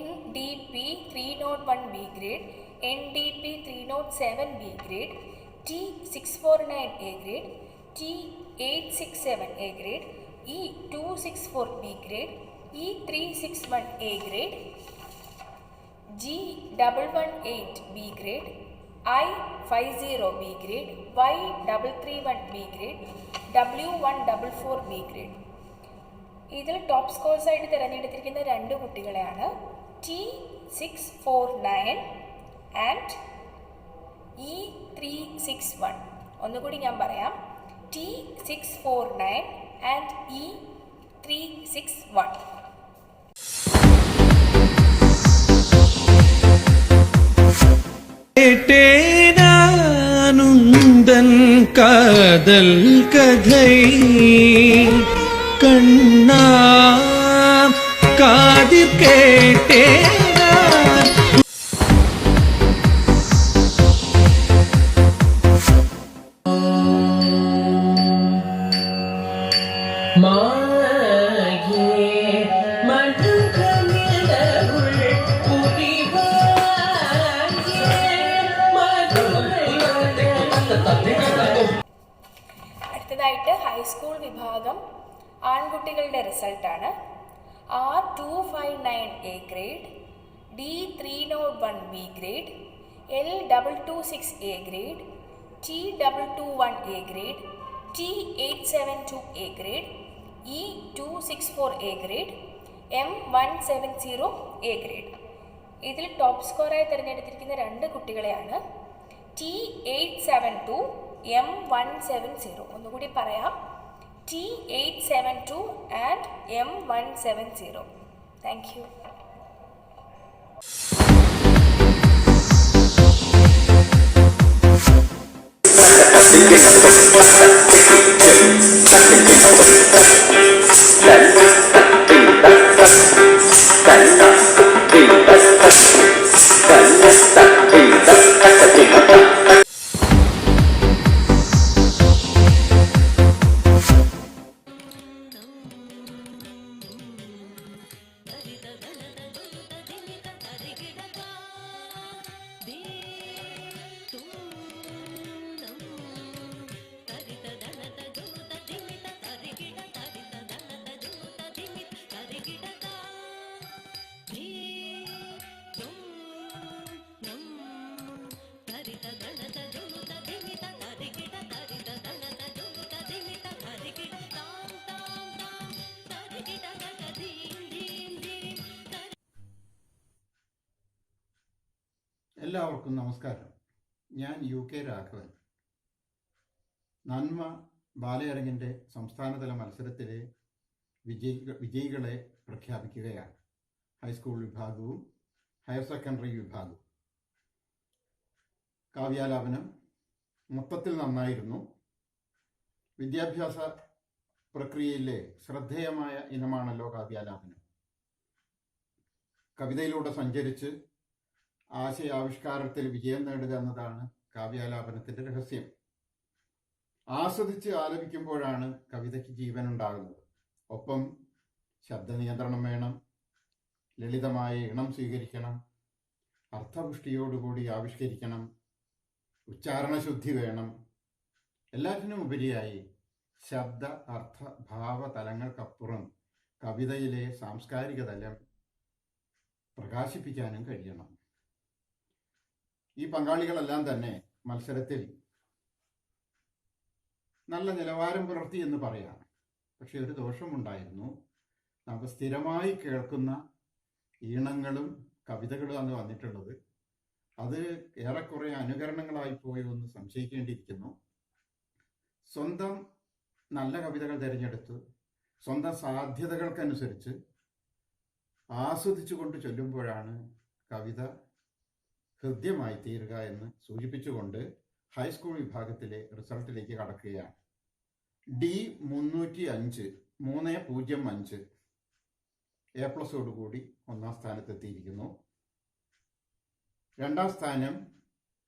NDP 301 B grade, NDP 307 B grade, T649 A grade, T867 A grade, E264 B grade, E361 A grade, G118 B grade, I50 B grade, Y331 B grade, W144 B grade. ഇതിൽ top scores ആയിട്ട് തിരഞ്ഞെടുത്തിരിക്കുന്ന 2 കുട്ടികളെയാണ്. T649 and E361. ഒന്നുകൂടി ഞാൻ പറയാം. T649 and E361. கேட்டேனுந்தன் காதல் கதை கண்ணா காதில் கேட்டேனா അടുത്തതായിട്ട് ഹൈസ്കൂൾ വിഭാഗം ആൺകുട്ടികളുടെ റിസൾട്ടാണ്. R259 A grade, D301 B grade, L226 A grade, T221 A grade, T872 A grade, E264 A grade, M170 A grade. ഇതിൽ ടോപ്പ് സ്കോറായി തിരഞ്ഞെടുത്തിരിക്കുന്ന 2 കുട്ടികളെയാണ്. T872 M170. ഒന്നുകൂടി പറയാം. T872 and M170. Thank you. Let's എല്ലാവർക്കും നമസ്കാരം. ഞാൻ UK രാഘവൻ. നന്മ ബാലയരങ്ങിൻ്റെ സംസ്ഥാനതല മത്സരത്തിലെ വിജയികളെ പ്രഖ്യാപിക്കുകയാണ്. ഹൈസ്കൂൾ വിഭാഗവും ഹയർ സെക്കൻഡറി വിഭാഗവും. കാവ്യാലാപനം മൊത്തത്തിൽ നന്നായിരുന്നു. വിദ്യാഭ്യാസ പ്രക്രിയയിലെ ശ്രദ്ധേയമായ ഇനമാണല്ലോ കാവ്യാലാപനം. കവിതയിലൂടെ സഞ്ചരിച്ച് ആശയാവിഷ്കാരത്തിൽ വിജയം നേടുക എന്നതാണ് കാവ്യാലാപനത്തിൻ്റെ രഹസ്യം. ആസ്വദിച്ച് ആലപിക്കുമ്പോഴാണ് കവിതയ്ക്ക് ജീവനുണ്ടാകുന്നത്. ഒപ്പം ശബ്ദനിയന്ത്രണം വേണം, ലളിതമായ ഇണം സ്വീകരിക്കണം, അർത്ഥപുഷ്ടിയോടുകൂടി ആവിഷ്കരിക്കണം, ഉച്ചാരണശുദ്ധി വേണം. എല്ലാറ്റിനും ഉപരിയായി ശബ്ദ അർത്ഥ ഭാവ തലങ്ങൾക്കപ്പുറം കവിതയിലെ സാംസ്കാരിക തലം പ്രകാശിപ്പിക്കാനും കഴിയണം. ഈ പങ്കാളികളെല്ലാം തന്നെ മത്സരത്തിൽ നല്ല നിലവാരം പുലർത്തി എന്ന് പറയാം. പക്ഷെ ഒരു ദോഷമുണ്ടായിരുന്നു. നമുക്ക് സ്ഥിരമായി കേൾക്കുന്ന ഈണങ്ങളും കവിതകളും ആണ് വന്നിട്ടുള്ളത്. അത് ഏറെക്കുറെ അനുകരണങ്ങളായി പോയി ഒന്ന് സംശയിക്കേണ്ടിയിരിക്കുന്നു. സ്വന്തം നല്ല കവിതകൾ തിരഞ്ഞെടുത്ത് സ്വന്തം സാധ്യതകൾക്കനുസരിച്ച് ആസ്വദിച്ചുകൊണ്ട് ചൊല്ലുമ്പോഴാണ് കവിത ഹൃദ്യമായി തീരുക എന്ന് സൂചിപ്പിച്ചുകൊണ്ട് ഹൈസ്കൂൾ വിഭാഗത്തിലെ റിസൾട്ടിലേക്ക് കടക്കുകയാണ്. D305 305 A+ഓടുകൂടി ഒന്നാം സ്ഥാനത്തെത്തിയിരിക്കുന്നു. രണ്ടാം സ്ഥാനം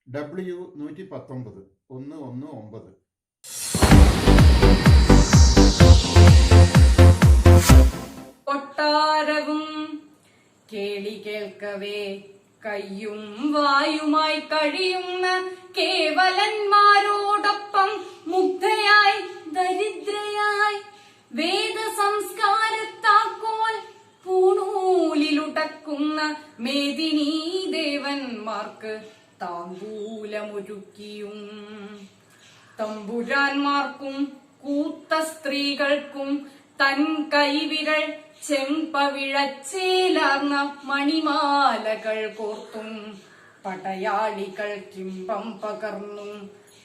W119 119. കൊട്ടാരവും കേളി കേൾക്കവേ കയ്യും വായുമായി കഴിയുന്ന കേവലന്മാരോടൊപ്പം മുഗ്ധയായി ദരിദ്രയായി വേദ സംസ്കാരത്താക്കോൽ പൂണൂലിലുടക്കുന്ന മേദിനീ ദേവന്മാർക്ക് താമ്പൂലമൊരുക്കിയും തമ്പുരാന്മാർക്കും കൂത്ത സ്ത്രീകൾക്കും തൻ കൈവിരൽ ചെമ്പവിഴച്ചേലാർന്ന മണിമാലകൾ കോർത്തും പടയാളികൾ കിംബം പകർന്നും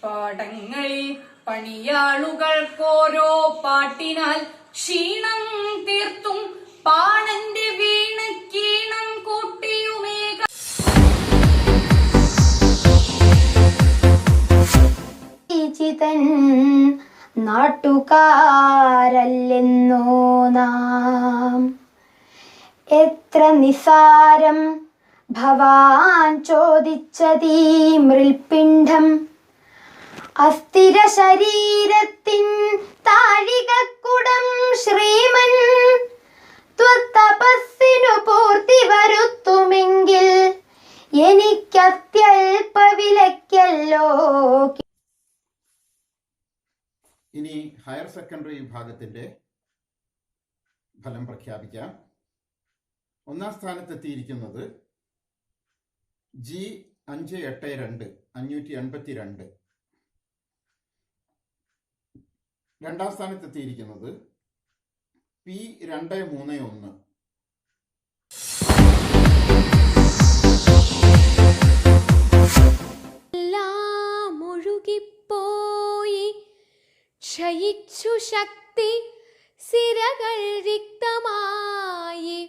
പാടങ്ങളിൽ പണിയാളുകൾക്കോരോ പാട്ടിനാൽ ക്ഷീണം തീർത്തും പാണന്റെ വീണക്കീണം കൂട്ടിയുമേക നാട്ടുകാരല്ലെന്നോ നാം എത്ര നിസാരം ഭവാൻ ചോദിച്ചതീ മൃൽപിണ്ഡം അസ്ഥിര ശരീരത്തിൻ താഴികക്കുടം ശ്രീമൻ ത്വത്തപസ്സിനു പൂർത്തി വരുത്തുമെങ്കിൽ എനിക്കത്യൽപ വിലക്കല്ലോ. ഇനി ഹയർ സെക്കൻഡറി വിഭാഗത്തിൻ്റെ ഫലം പ്രഖ്യാപിക്കാം. ഒന്നാം സ്ഥാനത്തെത്തിയിരിക്കുന്നത് G582 582. രണ്ടാം സ്ഥാനത്തെത്തിയിരിക്കുന്നത് P231. ഒഴുകിപ്പോയി ക്ഷയിച്ചു ശക്തി സിരകൾ റിക്തമായി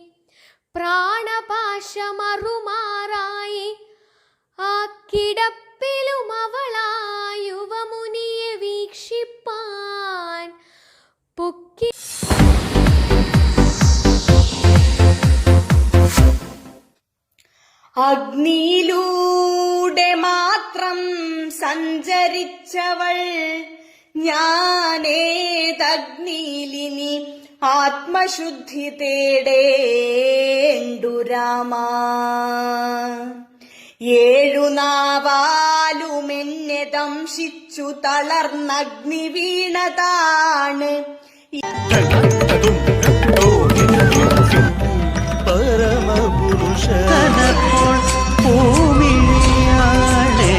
പ്രാണപാശമറുമാറായി ആ കിടപ്പിലും അവളായുവമുനിയെ വീക്ഷിപ്പാൻ പൊക്കി അഗ്നിയിലൂടെ മാത്രം സഞ്ചരിച്ചവൾ ഞാനേതഗ്നിയിലിനി ആത്മശുദ്ധി തേടേണ്ടു രാമാ. 7 നാവാലുമെന്നെ ദംശിച്ചു തളർന്നഗ്നി വീണതാണ്. പരമപുരുഷനപ്പോൾ ഭൂമിയാളെ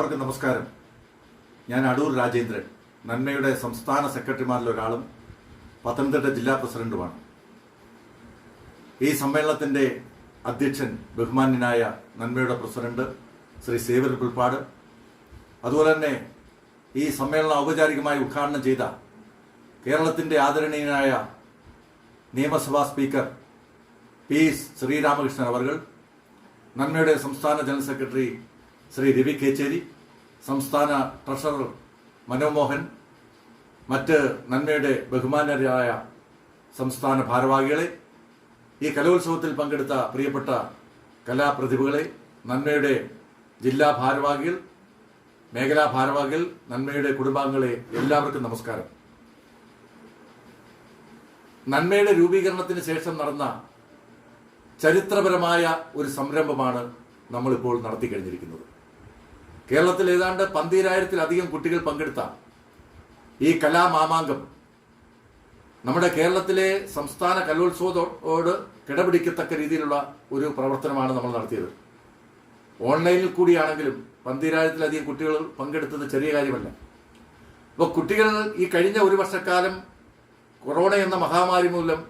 എല്ലാവർക്കും നമസ്കാരം. ഞാൻ അടൂർ രാജേന്ദ്രൻ, നന്മയുടെ സംസ്ഥാന സെക്രട്ടറിമാരിലൊരാളും പത്തനംതിട്ട ജില്ലാ പ്രസിഡന്റുമാണ്. ഈ സമ്മേളനത്തിൻ്റെ അധ്യക്ഷൻ ബഹുമാന്യനായ നന്മയുടെ പ്രസിഡന്റ് ശ്രീ സേവ്യർ പുൽപ്പാട്, അതുപോലെ തന്നെ ഈ സമ്മേളനം ഔപചാരികമായി ഉദ്ഘാടനം ചെയ്ത കേരളത്തിൻ്റെ ആദരണീയനായ നിയമസഭാ സ്പീക്കർ പി ശ്രീരാമകൃഷ്ണൻ അവർകൾ, നന്മയുടെ സംസ്ഥാന ജനറൽ സെക്രട്ടറി ശ്രീ രവി കേച്ചേരി, സംസ്ഥാന ട്രഷറർ മനോമോഹൻ, മറ്റ് നന്മയുടെ ബഹുമാന്യരായ സംസ്ഥാന ഭാരവാഹികളെ, ഈ കലോത്സവത്തിൽ പങ്കെടുത്ത പ്രിയപ്പെട്ട കലാപ്രതിഭകളെ, നന്മയുടെ ജില്ലാ ഭാരവാഹികൾ, മേഖലാ ഭാരവാഹികൾ, നന്മയുടെ കുടുംബാംഗങ്ങളെ, എല്ലാവർക്കും നമസ്കാരം. നന്മയുടെ രൂപീകരണത്തിന് ശേഷം നടന്ന ചരിത്രപരമായ ഒരു സംരംഭമാണ് നമ്മളിപ്പോൾ നടത്തി കഴിഞ്ഞിരിക്കുന്നത്. കേരളത്തിൽ ഏതാണ്ട് 12,000-ലധികം കുട്ടികൾ പങ്കെടുത്ത ഈ കലാമാമാങ്കം നമ്മുടെ കേരളത്തിലെ സംസ്ഥാന കലോത്സവത്തോട് കിടപിടിക്കത്തക്ക രീതിയിലുള്ള ഒരു പ്രവർത്തനമാണ് നമ്മൾ നടത്തിയത്. ഓൺലൈനിൽ കൂടിയാണെങ്കിലും 12,000-ലധികം കുട്ടികൾ പങ്കെടുത്തത് ചെറിയ കാര്യമല്ല. അപ്പോൾ കുട്ടികൾ ഈ കഴിഞ്ഞ ഒരു വർഷക്കാലം കൊറോണ എന്ന മഹാമാരി മൂലം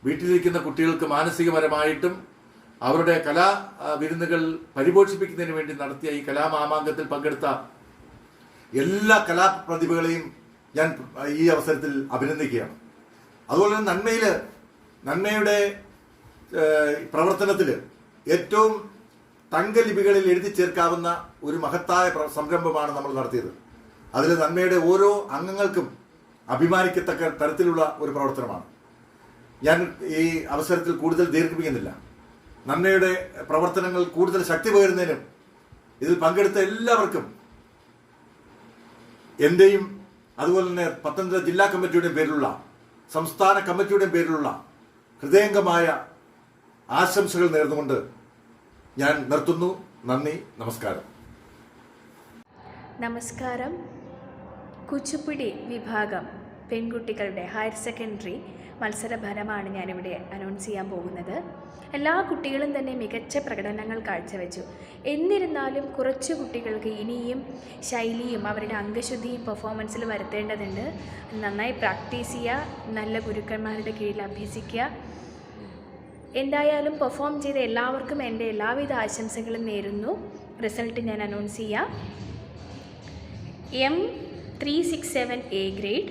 വീട്ടിലിരിക്കുന്ന കുട്ടികൾക്ക് മാനസികപരമായിട്ടും അവരുടെ കലാ വിരുന്നുകൾ പരിപോഷിപ്പിക്കുന്നതിന് വേണ്ടി നടത്തിയ ഈ കലാമാമാങ്കത്തിൽ പങ്കെടുത്ത എല്ലാ കലാപ്രതിഭകളെയും ഞാൻ ഈ അവസരത്തിൽ അഭിനന്ദിക്കുകയാണ്. അതുപോലെ തന്നെ നന്മയുടെ പ്രവർത്തനത്തിൽ ഏറ്റവും തങ്കലിപികളിൽ എഴുതി ചേർക്കാവുന്ന ഒരു മഹത്തായ സംരംഭമാണ് നമ്മൾ നടത്തിയത്. അതിൽ നന്മയുടെ ഓരോ അംഗങ്ങൾക്കും അഭിമാനിക്കത്തക്ക തരത്തിലുള്ള ഒരു പ്രവർത്തനമാണ്. ഞാൻ ഈ അവസരത്തിൽ കൂടുതൽ ദീർഘിപ്പിക്കുന്നില്ല. നന്മയുടെ പ്രവർത്തനങ്ങൾ കൂടുതൽ ശക്തി പകരുന്നതിനും ഇതിൽ പങ്കെടുത്ത എല്ലാവർക്കും എൻ്റെയും അതുപോലെ തന്നെ പത്തനംതിട്ട ജില്ലാ കമ്മിറ്റിയുടെയും പേരിലുള്ള സംസ്ഥാന കമ്മിറ്റിയുടെയും പേരിലുള്ള ഹൃദയംഗമായ ആശംസകൾ നേർന്നുകൊണ്ട് ഞാൻ നിർത്തുന്നു. നന്ദി, നമസ്കാരം. നമസ്കാരം. കുച്ചിപ്പുടി വിഭാഗം പെൺകുട്ടികളുടെ ഹയർ സെക്കൻഡറി മത്സരഫലമാണ് ഞാനിവിടെ അനൗൺസ് ചെയ്യാൻ പോകുന്നത്. എല്ലാ കുട്ടികളും തന്നെ മികച്ച പ്രകടനങ്ങൾ കാഴ്ചവെച്ചു. എന്നിരുന്നാലും കുറച്ച് കുട്ടികൾക്ക് ഇനിയും ശൈലിയും അവരുടെ അംഗശുദ്ധിയും പെർഫോമൻസിൽ വരുത്തേണ്ടതുണ്ട്. നന്നായി പ്രാക്ടീസ് ചെയ്യുക, നല്ല ഗുരുക്കന്മാരുടെ കീഴിൽ അഭ്യസിക്കുക. എന്തായാലും പെർഫോം ചെയ്ത എല്ലാവർക്കും എൻ്റെ എല്ലാവിധ ആശംസകളും നേരുന്നു. റിസൾട്ട് ഞാൻ അനൗൺസ് ചെയ്യാം. M367 A grade,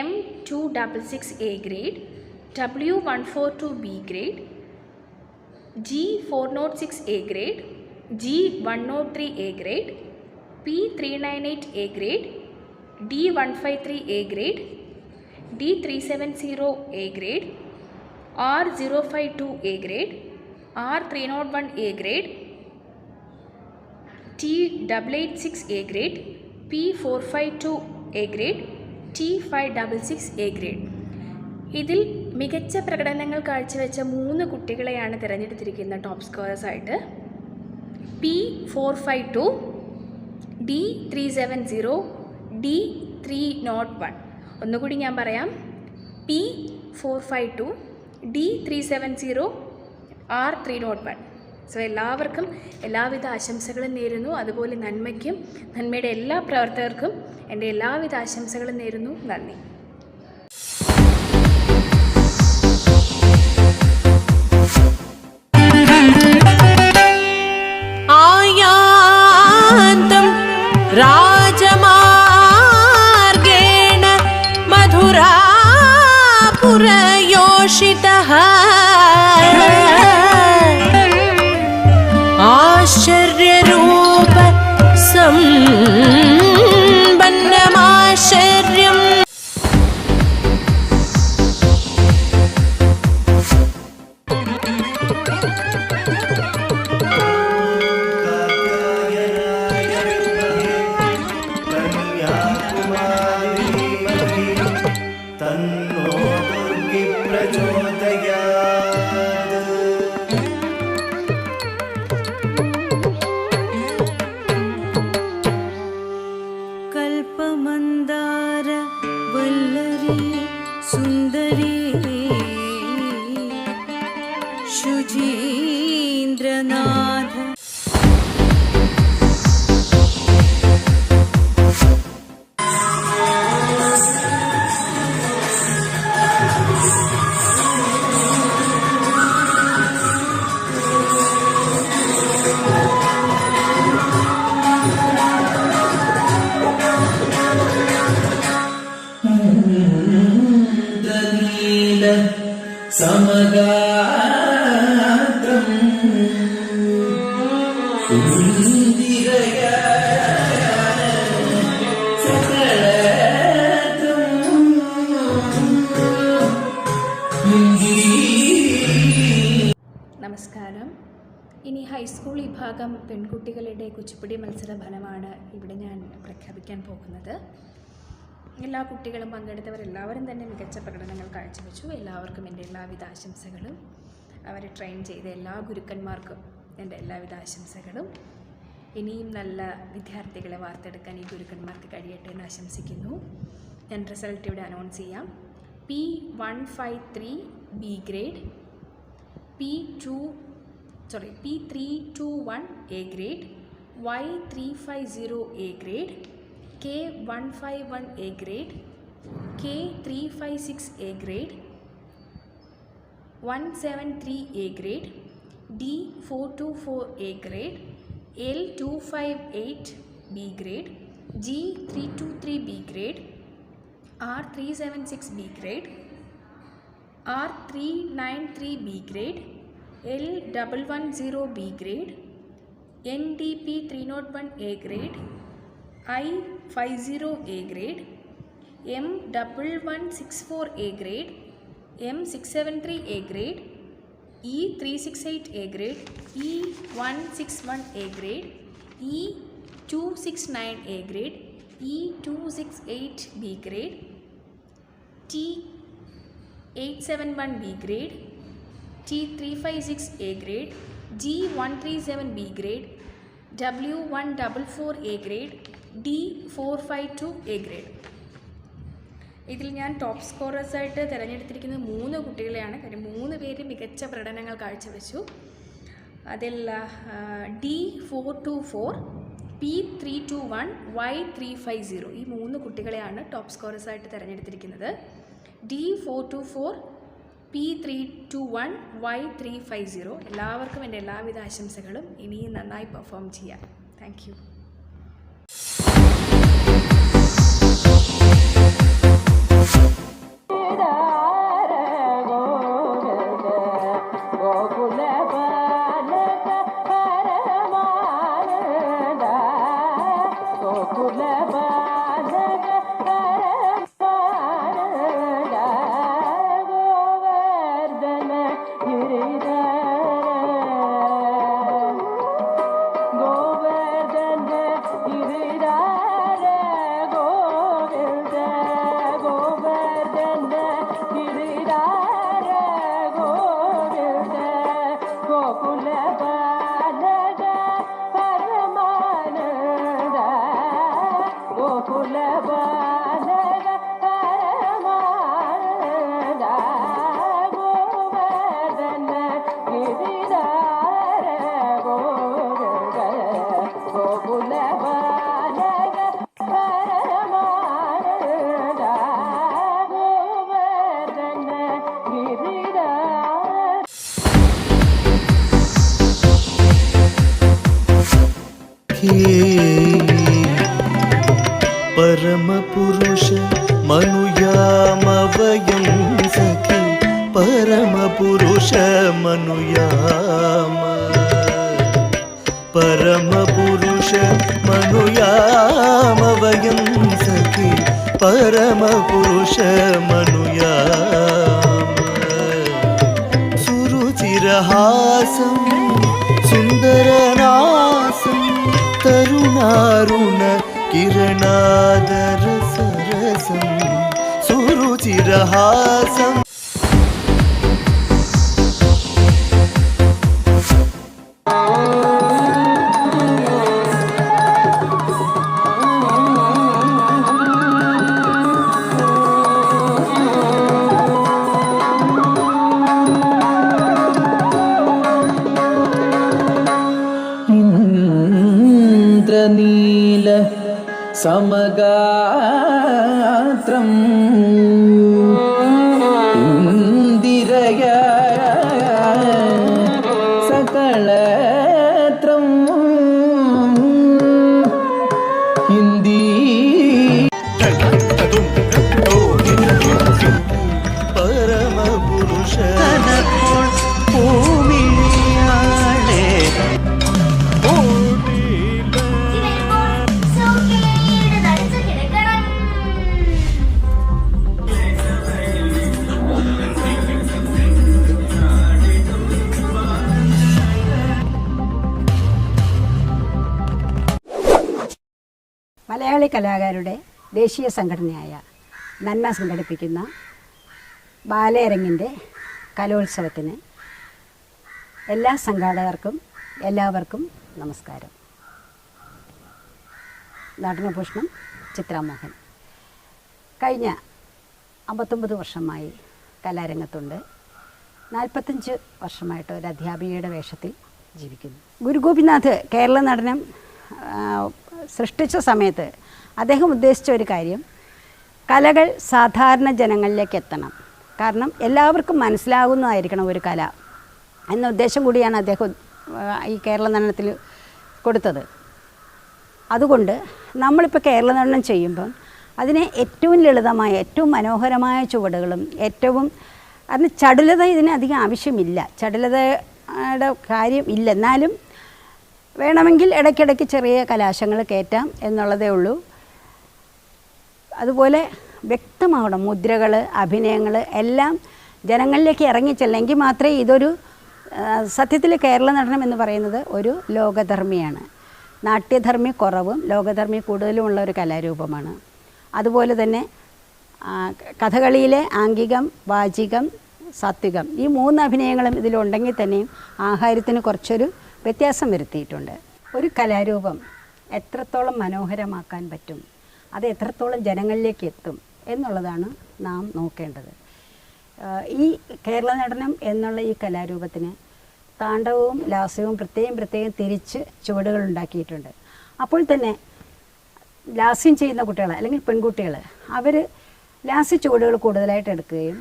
M266 A grade, W142 B grade, G406 A grade, G103 A grade, P398 A grade, D153 A grade, D370 A grade, R052 A grade, R301 A grade, T886 A grade, P452 A grade, T566 A grade. ഇതിൽ മികച്ച പ്രകടനങ്ങൾ കാഴ്ചവെച്ച 3 കുട്ടികളെയാണ് തിരഞ്ഞെടുത്തിരിക്കുന്നത് top സ്കോറേഴ്സായിട്ട്. P452, D370, D301. ഒന്നുകൂടി ഞാൻ പറയാം. P452, D370, R301. So എല്ലാവർക്കും എല്ലാവിധ ആശംസകളും നേരുന്നു. അതുപോലെ നന്മയ്ക്കും നന്മയുടെ എല്ലാ പ്രവർത്തകർക്കും എൻ്റെ എല്ലാവിധ ആശംസകളും നേരുന്നു. നന്ദി. ആയാന്തം രാജമാർഗേണ മധുരാപുരയോഷിതഃ ആശ്ചര്യരൂപ സമ്പന്നമാശ്ചര്യം. കൽപ്പമന്ദാര വല്ലരി സുന്ദരി ശുചീന്ദ്രനാഥ ഇന്ദ്രനീല സമഗാത്രം നമസ്കാരം. ഇനി ഹൈസ്കൂൾ വിഭാഗം പെൺകുട്ടികളുടെ കുച്ചിപ്പുടി മത്സര ഫലമാണ് ഇവിടെ ഞാൻ പ്രഖ്യാപിക്കാൻ പോകുന്നത്. എല്ലാ കുട്ടികളും പങ്കെടുത്തവരെല്ലാവരും തന്നെ മികച്ച പ്രകടനങ്ങൾ കാഴ്ചവെച്ചു. എല്ലാവർക്കും എൻ്റെ എല്ലാവിധ ആശംസകളും. അവരെ ട്രെയിൻ ചെയ്ത എല്ലാ ഗുരുക്കന്മാർക്കും എൻ്റെ എല്ലാവിധ ആശംസകളും. ഇനിയും നല്ല വിദ്യാർത്ഥികളെ വാർത്തെടുക്കാൻ ഈ ഗുരുക്കന്മാർക്ക് കഴിയട്ടെ എന്ന് ആശംസിക്കുന്നു. ഞാൻ റിസൾട്ട് ഇവിടെ അനൗൺസ് ചെയ്യാം. P153 B grade, P321 A grade, Y350 A grade, K151 A grade, K356 A grade, 173 A grade, D424 A grade, L258 B grade, G323 B grade, R376 B grade, R393 B grade, L110 B grade, NDP 301 A grade, I50 A grade, M1164 A grade, M673 A grade, E368 A grade, E161 A grade, E269 A grade, E268 B grade, T871 B grade, T356 A grade, G137 B grade, W144 A grade, D452 A grade. ഇതിൽ ഞാൻ top സ്കോറേഴ്സായിട്ട് തിരഞ്ഞെടുത്തിരിക്കുന്നത് 3 കുട്ടികളെയാണ്. കാര്യം 3 പേര് മികച്ച പ്രകടനങ്ങൾ കാഴ്ചവെച്ചു. അതിൽ D424, P321, Y350 ഈ 3 കുട്ടികളെയാണ് ടോപ്പ് സ്കോറേഴ്സായിട്ട് തിരഞ്ഞെടുത്തിരിക്കുന്നത്. D424, P321, Y350 എല്ലാവർക്കും എൻ്റെ എല്ലാവിധ ആശംസകളും. ഇനിയും നന്നായി പെർഫോം ചെയ്യാം. Thank you. परमपुरुष मनुयामवयं सखि परमपुरुष मनुयाम परमपुरुष मनुयामवयं सखि परमपुरुष मनुयाम सुरुचिरहासं सुन्दरनासं तरुणारुण किरणादर सरसं सुरुचिरहासं ഇന്ദ്രനീല സമഗാത്രം മലയാളി കലാകാരുടെ ദേശീയ സംഘടനയായ നന്മ സംഘടിപ്പിക്കുന്ന ബാലയരങ്ങിൻ്റെ കലോത്സവത്തിന് എല്ലാ സംഘാടകർക്കും എല്ലാവർക്കും നമസ്കാരം. നടനഭൂഷണം ചിത്രാമോഹൻ. കഴിഞ്ഞ 59 വർഷമായി കലാരംഗത്തുണ്ട്. 45 വർഷമായിട്ട് ഒരു അധ്യാപികയുടെ വേഷത്തിൽ ജീവിക്കുന്നു. ഗുരു ഗോപിനാഥ് കേരള നടനം സൃഷ്ടിച്ച സമയത്ത് അദ്ദേഹം ഉദ്ദേശിച്ച ഒരു കാര്യം, കലകൾ സാധാരണ ജനങ്ങളിലേക്ക് എത്തണം, കാരണം എല്ലാവർക്കും മനസ്സിലാകുന്നതായിരിക്കണം ഒരു കല എന്ന ഉദ്ദേശം കൂടിയാണ് അദ്ദേഹം ഈ കേരള നടനത്തിൽ കൊടുത്തത്. അതുകൊണ്ട് നമ്മളിപ്പോൾ കേരള നടനം ചെയ്യുമ്പം അതിനെ ഏറ്റവും ലളിതമായ ഏറ്റവും മനോഹരമായ ചുവടുകളും അതിന് ചടുലത ഇതിന് അധികം ആവശ്യമില്ല, ചടുലതയുടെ കാര്യം ഇല്ല, എന്നാലും വേണമെങ്കിൽ ഇടയ്ക്കിടയ്ക്ക് ചെറിയ കലാശങ്ങൾ കയറ്റാം എന്നുള്ളതേ ഉള്ളൂ. അതുപോലെ വ്യക്തമാവണം, മുദ്രകൾ, അഭിനയങ്ങൾ എല്ലാം ജനങ്ങളിലേക്ക് ഇറങ്ങിച്ചെല്ലെങ്കിൽ മാത്രമേ ഇതൊരു സത്യത്തിൽ കേരള നടനം എന്ന് പറയുന്നത് ഒരു ലോകധർമ്മിയാണ്. നാട്യധർമ്മി കുറവും ലോകധർമ്മി കൂടുതലുമുള്ള ഒരു കലാരൂപമാണ്. അതുപോലെ തന്നെ കഥകളിയിലെ ആംഗികം, വാചികം, സാത്വികം ഈ 3 അഭിനയങ്ങളും ഇതിലുണ്ടെങ്കിൽ തന്നെയും ആഹാരത്തിന് കുറച്ചൊരു വ്യത്യാസം വരുത്തിയിട്ടുണ്ട്. ഒരു കലാരൂപം എത്രത്തോളം മനോഹരമാക്കാൻ പറ്റും, അത് എത്രത്തോളം ജനങ്ങളിലേക്ക് എത്തും എന്നുള്ളതാണ് നാം നോക്കേണ്ടത്. ഈ കേരള നടനം എന്നുള്ള ഈ കലാരൂപത്തിന് താണ്ഡവവും ലാസ്യവും പ്രത്യേകം തിരിച്ച് ചുവടുകൾ ഉണ്ടാക്കിയിട്ടുണ്ട്. അപ്പോൾ തന്നെ ലാസ്യം ചെയ്യുന്ന കുട്ടികൾ അല്ലെങ്കിൽ പെൺകുട്ടികൾ അവർ ലാസ്യ ചുവടുകൾ കൂടുതലായിട്ട് എടുക്കുകയും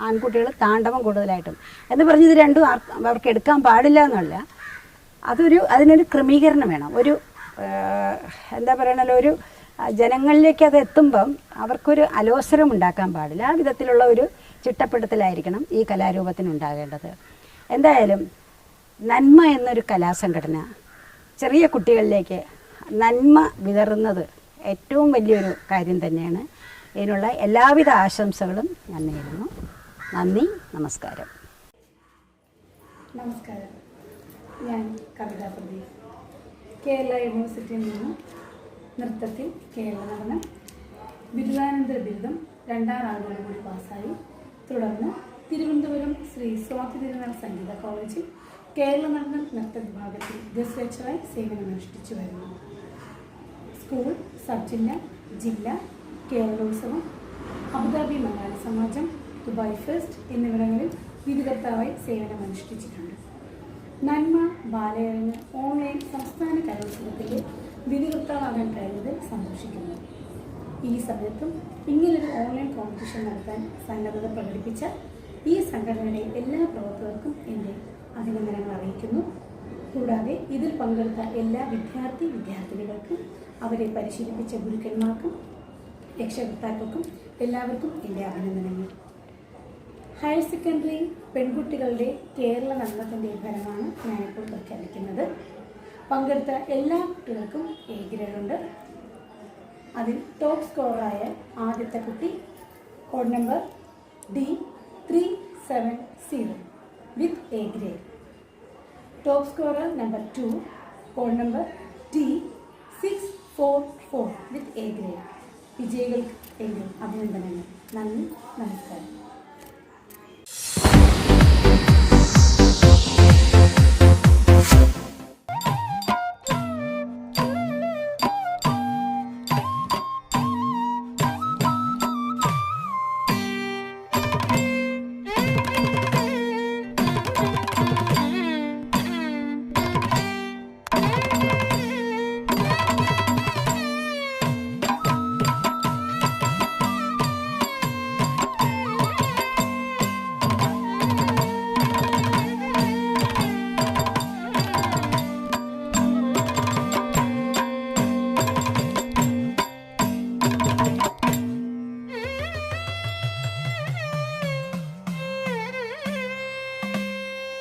ആൺകുട്ടികൾ താണ്ഡവം കൂടുതലായിട്ടും എന്ന് പറഞ്ഞ് ഇത് രണ്ടും അവർക്ക് എടുക്കാൻ പാടില്ല എന്നല്ല, അതിനൊരു ക്രമീകരണം വേണം. ഒരു എന്താ പറയണല്ലോ, ഒരു ജനങ്ങളിലേക്ക് അത് എത്തുമ്പം അവർക്കൊരു അലോസരം ഉണ്ടാക്കാൻ പാടില്ല. ആ വിധത്തിലുള്ള ഒരു ചിട്ടപ്പെടുത്തലായിരിക്കണം ഈ കലാരൂപത്തിന് ഉണ്ടാകേണ്ടത്. എന്തായാലും നന്മ എന്നൊരു കലാസംഘടന ചെറിയ കുട്ടികളിലേക്ക് നന്മ വിതറുന്നത് ഏറ്റവും വലിയൊരു കാര്യം തന്നെയാണ്. ഇതിനുള്ള എല്ലാവിധ ആശംസകളും ഞാൻ നേരുന്നു. നന്ദി, നമസ്കാരം. നമസ്കാരം, ഞാൻ കവിതാ പ്രദീപ്. കേരള യൂണിവേഴ്സിറ്റിയിൽ നിന്ന് നൃത്തത്തിൽ കേരള നടനം ബിരുദാനന്തര ബിരുദം 2ാം റാങ്കോട് കൂടി പാസ്സായി. തുടർന്ന് തിരുവനന്തപുരം ശ്രീ സ്വാതി തിരുനാൾ സംഗീത കോളേജിൽ കേരള നടനം നൃത്ത വിഭാഗത്തിൽ ഗസ്റ്റ് ലെക്ചറായി സേവനമനുഷ്ഠിച്ചു വരുന്നു. സ്കൂൾ, സബ് ജില്ല, ജില്ല, കേരളോത്സവം, അബുദാബി മലയാളി സമാജം, ദുബായ് ഫെസ്റ്റ് എന്നിവിടങ്ങളിൽ വിധികർത്താവായി സേവനമനുഷ്ഠിച്ചിട്ടുണ്ട്. നന്മ ബാലയരങ്ങ് ഓൺലൈൻ സംസ്ഥാന കലോത്സവത്തിൻ്റെ വിധികർത്താവാകാൻ കഴിഞ്ഞതിൽ സന്തോഷിക്കുന്നു. ഈ സമയത്തും ഇങ്ങനൊരു ഓൺലൈൻ കോമ്പറ്റീഷൻ നടത്താൻ സന്നദ്ധത പ്രകടിപ്പിച്ച ഈ സംഘടനയുടെ എല്ലാ പ്രവർത്തകർക്കും എൻ്റെ അഭിനന്ദനങ്ങൾ അറിയിക്കുന്നു. കൂടാതെ ഇതിൽ പങ്കെടുത്ത എല്ലാ വിദ്യാർത്ഥിനികൾക്കും അവരെ പരിശീലിപ്പിച്ച ഗുരുക്കന്മാർക്കും രക്ഷകർത്താക്കൾക്കും എല്ലാവർക്കും എൻ്റെ അഭിനന്ദനങ്ങൾ. ഹയർ സെക്കൻഡറി പെൺകുട്ടികളുടെ കേരള നടനത്തിൻ്റെ ഫലമാണ് ഞാനിപ്പോൾ പ്രഖ്യാപിക്കുന്നത്. പങ്കെടുത്ത എല്ലാ കുട്ടികൾക്കും എ ഗ്രേഡുണ്ട്. അതിൽ ടോപ്പ് സ്കോറായ ആദ്യത്തെ കുട്ടി code number D370 with A grade. Top scorer number 2 code number D644 with A grade. വിജയികൾക്ക് എൻ്റെ അഭിനന്ദനങ്ങൾ. നന്ദി, നമസ്കാരം.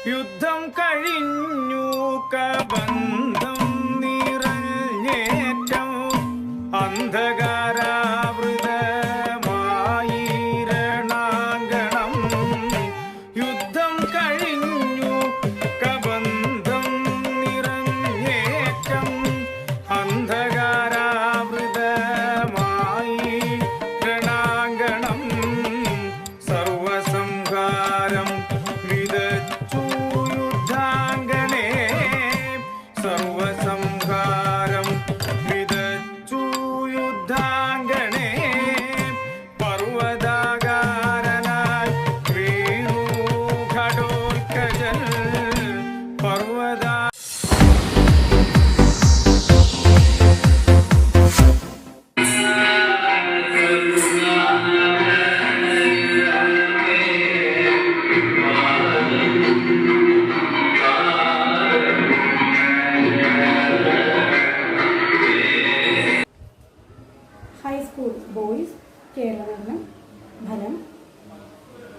യുദ്ധം കഴിഞ്ഞു കബന്ധം നിറഞ്ഞേറ്റം അന്ധകാരാവൃതമായിരണാങ്കണം. യുദ്ധം കഴിഞ്ഞു കബന്ധം നിറഞ്ഞേറ്റം അന്ധകാരാവൃത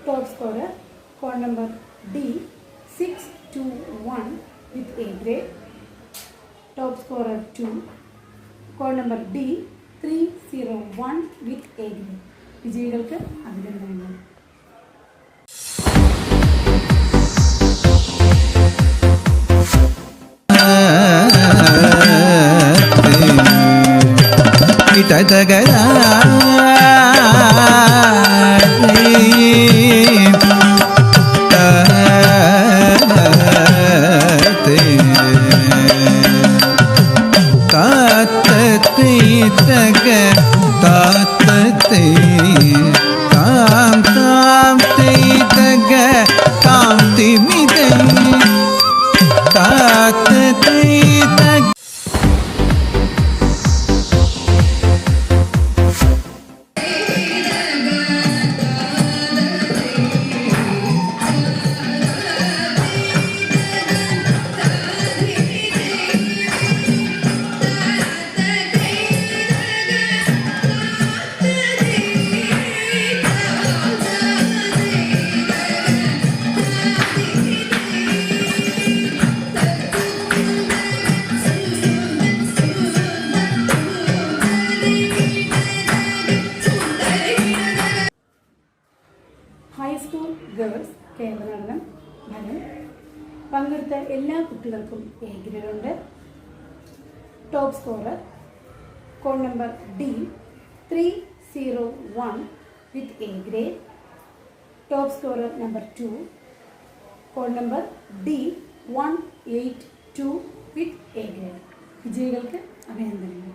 Top scorer, code number D621 with A grade. Top scorer 2, code number D301 with A grade. വിജയികൾക്ക് അഭിനന്ദനങ്ങൾ. ഹൈസ്കൂൾ ഗേൾസ് കേരളനടനം ഫലം പങ്കെടുത്ത എല്ലാ കുട്ടികൾക്കും എ ഗ്രേഡുണ്ട്. Top scorer code number D301 with A grade. Top scorer number 2, code number D182 with A grade. വിജയികൾക്ക് അഭിനന്ദനങ്ങൾ.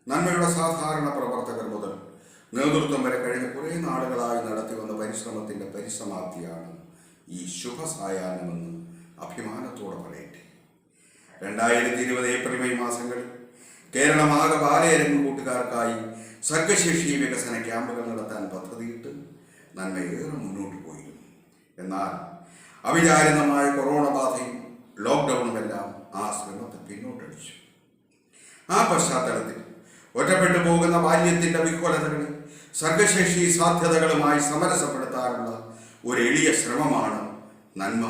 നന്മയുടെ സാധാരണ പ്രവർത്തകർ മുതൽ നേതൃത്വം വരെ കഴിഞ്ഞ കുറേ നാളുകളായി നടത്തി വന്ന പരിശ്രമത്തിൻ്റെ പരിസമാപ്തിയാണ് ഈ ശുഭസായാഹ്നമെന്ന് അഭിമാനത്തോടെ പറയട്ടെ. 2020 ഏപ്രിൽ മെയ് മാസങ്ങളിൽ കേരളമാകെ ബാലയരങ്ങ് കൂട്ടുകാർക്കായി സർഗശേഷി വികസന ക്യാമ്പുകൾ നടത്താൻ പദ്ധതിയിട്ട് നന്മയേറെ മുന്നോട്ട് പോയിരുന്നു. എന്നാൽ അവിചാരിതമായ കൊറോണ ബാധയും ലോക്ക്ഡൗണുമെല്ലാം ആ ശ്രമത്തെ പിന്നോട്ടടിച്ചു. ആ പശ്ചാത്തലത്തിൽ ഒറ്റപ്പെട്ടു പോകുന്ന ബാല്യത്തിൻ്റെ വിഹ്വലതകളെ സർഗശേഷി സാധ്യതകളുമായി സമരസപ്പെടുത്താനുള്ള ഒരു എളിയ ശ്രമമാണ് നന്മ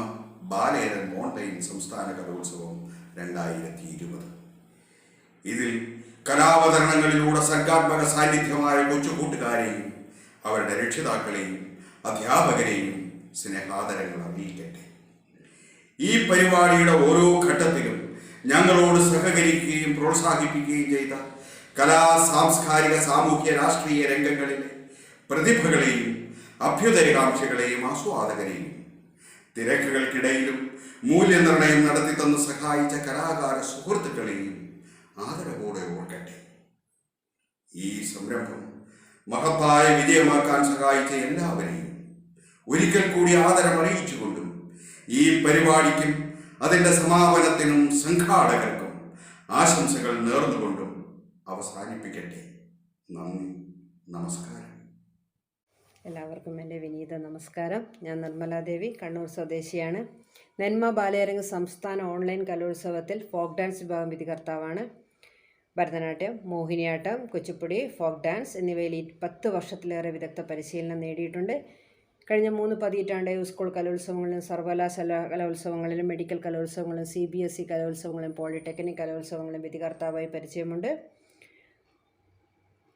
ബാലയരൻ മോണ്ടൈൻ സംസ്ഥാന കലോത്സവം 2020. ഇതിൽ കലാവതരണങ്ങളിലൂടെ സർഗാത്മക സാന്നിധ്യമായ കൊച്ചുകൂട്ടുകാരെയും അവരുടെ രക്ഷിതാക്കളെയും അധ്യാപകരെയും സ്നേഹാദരങ്ങൾ അറിയിക്കട്ടെ. ഈ പരിപാടിയുടെ ഓരോ ഘട്ടത്തിലും ഞങ്ങളോട് സഹകരിക്കുകയും പ്രോത്സാഹിപ്പിക്കുകയും ചെയ്ത കലാ, സാംസ്കാരിക, സാമൂഹ്യ, രാഷ്ട്രീയ രംഗങ്ങളിലെ പ്രതിഭകളെയും അഭ്യുദയകാംക്ഷികളെയും ആസ്വാദകരെയും തിരക്കുകൾക്കിടയിലും മൂല്യനിർണയം നടത്തി തന്ന് സഹായിച്ച കലാകാര സുഹൃത്തുക്കളെയും ആദരവോടെ ഓർക്കട്ടെ. ഈ സംരംഭം മഹത്തായ വിജയമാക്കാൻ സഹായിച്ച എല്ലാവരെയും ഒരിക്കൽ കൂടി ആദരമറിയിച്ചുകൊണ്ടും ഈ പരിപാടിക്കും അതിൻ്റെ സമാപനത്തിനും സംഘാടകർക്കും ആശംസകൾ നേർന്നുകൊണ്ടും അവസാനിപ്പിക്കട്ടെ. നന്ദി, നമസ്കാരം. എല്ലാവർക്കും എൻ്റെ വിനീത നമസ്കാരം. ഞാൻ നിർമ്മലാദേവി, കണ്ണൂർ സ്വദേശിയാണ്. നെന്മ ബാലയരങ്ങ് സംസ്ഥാന ഓൺലൈൻ കലോത്സവത്തിൽ ഫോക്ക് ഡാൻസ് വിഭാഗം വിധികർത്താവാണ്. ഭരതനാട്യം, മോഹിനിയാട്ടം, കുച്ചിപ്പുടി, ഫോക്ക് ഡാൻസ് എന്നിവയിൽ 10 വർഷത്തിലേറെ വിദഗ്ധ പരിശീലനം നേടിയിട്ടുണ്ട്. കഴിഞ്ഞ 3 പതിറ്റാണ്ടായി സ്കൂൾ കലോത്സവങ്ങളിലും സർവകലാശാല കലോത്സവങ്ങളിലും മെഡിക്കൽ കലോത്സവങ്ങളിലും CBSE കലോത്സവങ്ങളിലും പോളിടെക്നിക് കലോത്സവങ്ങളിലും വിധികർത്താവായി പരിചയമുണ്ട്.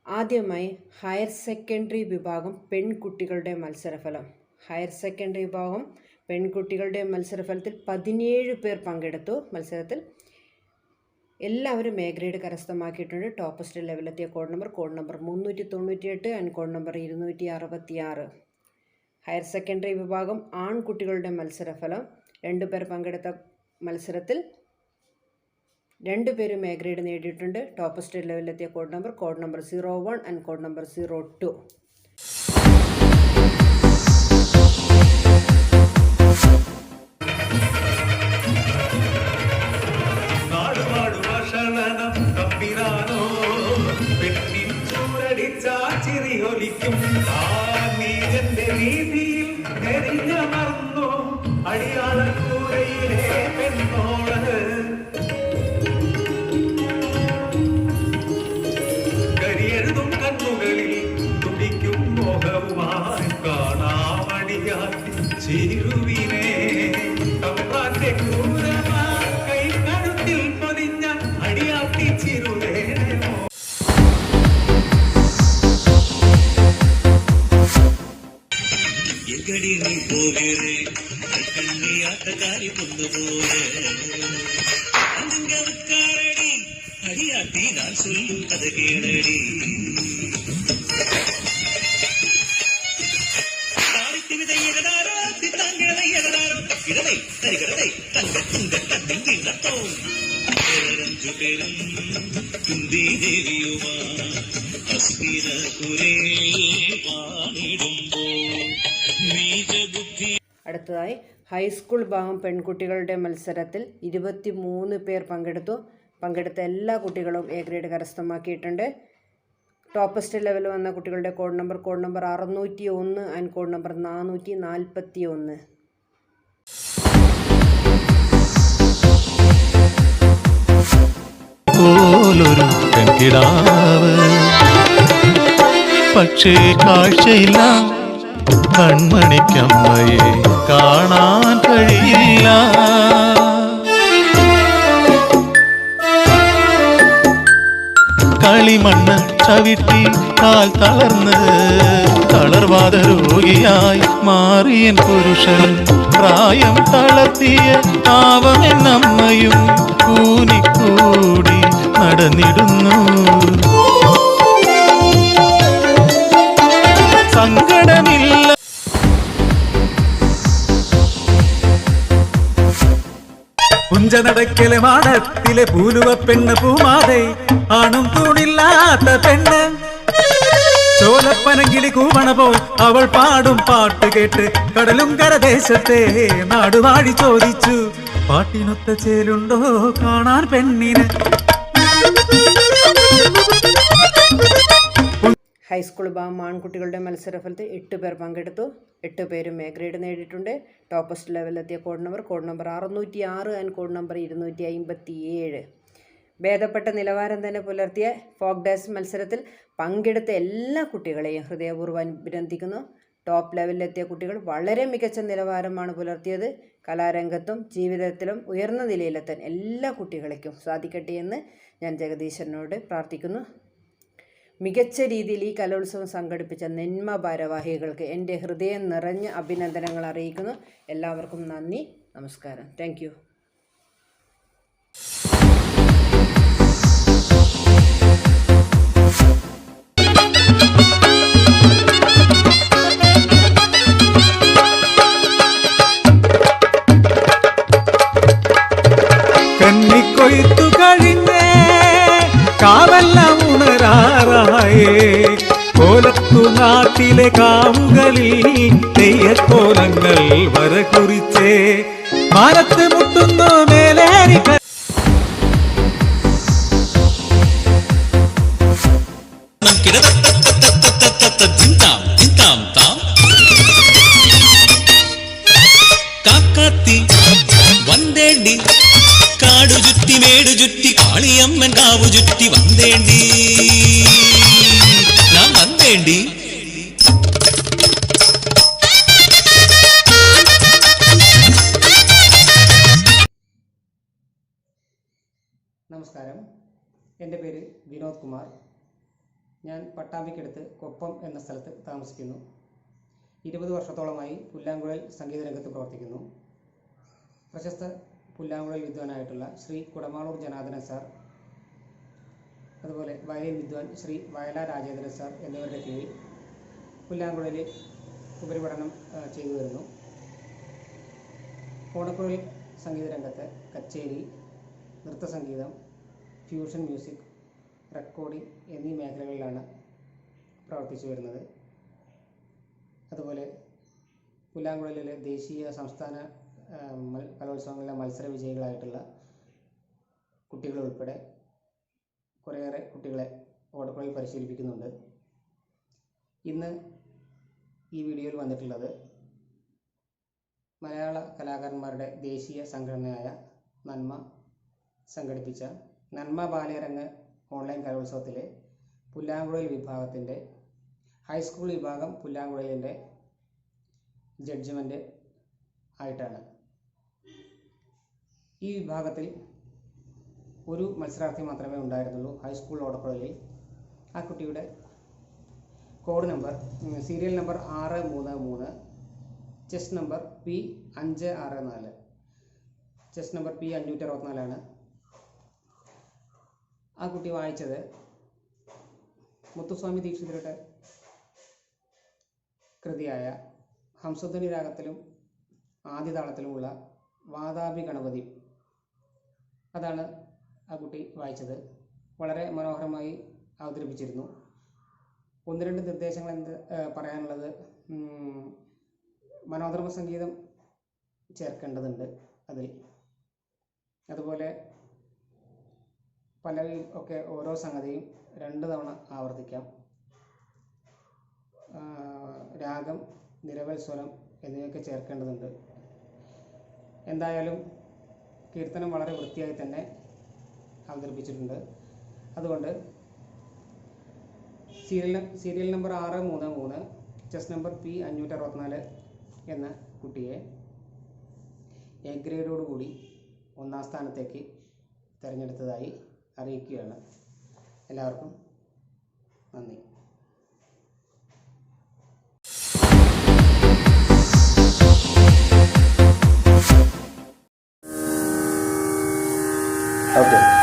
ആദ്യമായി ഹയർ സെക്കൻഡറി വിഭാഗം പെൺകുട്ടികളുടെ മത്സരഫലം. ഹയർ സെക്കൻഡറി വിഭാഗം പെൺകുട്ടികളുടെ മത്സരഫലത്തിൽ 17 പേർ പങ്കെടുത്തു. മത്സരത്തിൽ എല്ലാവരും എ ഗ്രേഡ് കരസ്ഥമാക്കിയിട്ടുണ്ട്. ടോപ്പസ്റ്റ് ലെവലെത്തിയ code number 398 and code number 266. Higher secondary വിഭാഗം ആൺകുട്ടികളുടെ മത്സരഫലം 2 പേർ പങ്കെടുത്ത മത്സരത്തിൽ 2 പേരും എ ഗ്രേഡ് നേടിയിട്ടുണ്ട്. ടോപ്പസ്റ്റ് ലെവലിലെത്തിയ code number 01 and code number 02. അടുത്തതായി ഹൈസ്കൂൾ വിഭാഗം പെൺകുട്ടികളുടെ മത്സരത്തിൽ 23 പേർ പങ്കെടുത്തു. പങ്കെടുത്ത എല്ലാ കുട്ടികളും എ ഗ്രേഡ് കരസ്ഥമാക്കിയിട്ടുണ്ട്. ടോപ്പസ്റ്റ് ലെവൽ വന്ന കുട്ടികളുടെ code number 601 and code number 441. പോലൊരു പെൺകിടാവ് പക്ഷേ കാഴ്ചയില്ല, കൺമണിക്കമ്മയെ കാണാൻ കഴിയില്ല. കളിമണ്ണ് ചവിട്ടി കാൽ തളർന്ന് തളർവാദ രോഗിയായി മാറിയൻ പുരുഷൻ. പ്രായം തളർത്തിയ പാവമെന്നമ്മയും കൂനിക്കൂടി നടന്നിടുന്നു. സങ്കടമില്ല. പുഞ്ചനടക്കലെ മാടത്തിലെ പൂലുവ പെണ്ണ് പൂമാതെ, ആണും തൂണില്ലാത്ത പെണ്ണ്. ചോലപ്പനങ്കിളി കൂവണ പോൽ അവൾ പാടും പാട്ട് കേട്ട് കടലും കരദേശത്തെ നാടുവാഴി ചോദിച്ചു, പാട്ടിനൊത്ത ചേലുണ്ടോ കാണാൻ പെണ്ണിന്. ഹൈസ്കൂൾ വിഭാഗം ആൺകുട്ടികളുടെ മത്സരഫലത്തിൽ 8 പേർ പങ്കെടുത്തു. 8 പേരും എ ഗ്രേഡ് നേടിയിട്ടുണ്ട്. ടോപ്പസ്റ്റ് ലെവലിലെത്തിയ code number 606 and code number 257. ഭേദപ്പെട്ട നിലവാരം തന്നെ പുലർത്തിയ ഫോക്ക് ഡാൻസ് മത്സരത്തിൽ പങ്കെടുത്ത എല്ലാ കുട്ടികളെയും ഹൃദയപൂർവ്വം അഭിനന്ദിക്കുന്നു. ടോപ്പ് ലെവലിലെത്തിയ കുട്ടികൾ വളരെ മികച്ച നിലവാരമാണ് പുലർത്തിയത്. കലാരംഗത്തും ജീവിതത്തിലും ഉയർന്ന നിലയിലെത്താൻ എല്ലാ കുട്ടികൾക്കും സാധിക്കട്ടെ എന്ന് ഞാൻ ജഗദീശ്വരനോട് പ്രാർത്ഥിക്കുന്നു. മികച്ച രീതിയിൽ ഈ കലോത്സവം സംഘടിപ്പിച്ച നെന്മ ഭാരവാഹികൾക്ക് എൻ്റെ ഹൃദയം നിറഞ്ഞ അഭിനന്ദനങ്ങൾ അറിയിക്കുന്നു. എല്ലാവർക്കും നന്ദി, നമസ്കാരം. Thank you. കൊയ്ത്തു കഴിഞ്ഞേ കാവെല്ലാം ഉണരാറായേ കോലത്തു നാട്ടിലെ കാവുകളിൽ തെയ്യക്കോലങ്ങൾ വരകുറിച്ചേ മാനത്ത് മുട്ടുന്നു മേലേരി കാക്കാത്തി വന്തേണ്ടി കാടു ചുറ്റി മേടു ചുറ്റി കാളിയമ്മൻ കാവു ചുറ്റി വന്തേണ്ടി നാം വന്തേണ്ടി. നമസ്കാരം, എൻ്റെ പേര് വിനോദ് കുമാർ. ഞാൻ പട്ടാമ്പിക്കടുത്ത് കൊപ്പം എന്ന സ്ഥലത്ത് താമസിക്കുന്നു. 20 വർഷത്തോളമായി പുല്ലാങ്കുഴൽ സംഗീത രംഗത്ത് പ്രവർത്തിക്കുന്നു. പ്രശസ്ത പുല്ലാങ്കുഴൽ വിദ്വാനായിട്ടുള്ള ശ്രീ കുടമാളൂർ ജനാർദ്ദനൻ സാർ, അതുപോലെ വയലിൻ വിദ്വാൻ ശ്രീ വയലാ രാജേന്ദ്രൻ സാർ എന്നിവരുടെ കീഴിൽ പുല്ലാങ്കുഴലിൽ ഉപരിപഠനം ചെയ്തു വരുന്നു. ഓടക്കുഴൽ സംഗീത രംഗത്ത് കച്ചേരി, നൃത്തസംഗീതം, ഫ്യൂഷൻ മ്യൂസിക്, റെക്കോർഡിംഗ് എന്നീ മേഖലകളിലാണ് പ്രവർത്തിച്ചു വരുന്നത്. അതുപോലെ പുല്ലാങ്കുഴലിലെ ദേശീയ സംസ്ഥാന കലോത്സവങ്ങളിലെ മത്സര വിജയികളായിട്ടുള്ള കുട്ടികളുൾപ്പെടെ കുറേയേറെ കുട്ടികളെ ഓടക്കുഴൽ പരിശീലിപ്പിക്കുന്നുണ്ട്. ഇന്ന് ഈ വീഡിയോയിൽ വന്നിട്ടുള്ളത് മലയാള കലാകാരന്മാരുടെ ദേശീയ സംഘടനയായ നന്മ സംഘടിപ്പിച്ച നന്മ ബാലയരങ്ങ് ഓൺലൈൻ കലോത്സവത്തിലെ പുല്ലാങ്കുഴൽ വിഭാഗത്തിൻ്റെ ഹൈസ്കൂൾ വിഭാഗം പുല്ലാങ്കുഴലിൻ്റെ ജഡ്ജ്മെൻ്റ് ആയിട്ടാണ്. ഈ വിഭാഗത്തിൽ ഒരു മത്സരാർത്ഥി മാത്രമേ ഉണ്ടായിരുന്നുള്ളൂ ഹൈസ്കൂൾ ഓടക്കുഴലിൽ. ആ കുട്ടിയുടെ code number serial number 633, chess number P564, chess number P564 ആ കുട്ടി വായിച്ചത് മുത്തുസ്വാമി ദീക്ഷിതരുടെ കൃതിയായ ഹംസധ്വനി രാഗത്തിലും ആദിതാളത്തിലുമുള്ള വാതാപി ഗണപതി. അതാണ് ആ കുട്ടി വായിച്ചത്. വളരെ മനോഹരമായി അവതരിപ്പിച്ചിരുന്നു. 1-2 നിർദ്ദേശങ്ങൾ പറയാനുള്ളത്, മനോധർമ്മ സംഗീതം ചേർക്കേണ്ടതുണ്ട് അതിൽ. അതുപോലെ പല്ലവിയിൽ ഒക്കെ ഓരോ സംഗതിയും 2 തവണ ആവർത്തിക്കാം. രാഗം, നിരവൽ സ്വരം എന്നിവയൊക്കെ ചേർക്കേണ്ടതുണ്ട്. എന്തായാലും കീർത്തനം വളരെ വൃത്തിയായി തന്നെ അവതരിപ്പിച്ചിട്ടുണ്ട്. അതുകൊണ്ട് serial number 633, chess number P564 എന്ന കുട്ടിയെ എ ഗ്രേഡോടുകൂടി 1ാം സ്ഥാനത്തേക്ക് തിരഞ്ഞെടുത്തതായി അറിയിക്കുകയാണ്. എല്ലാവർക്കും നന്ദി. Okay.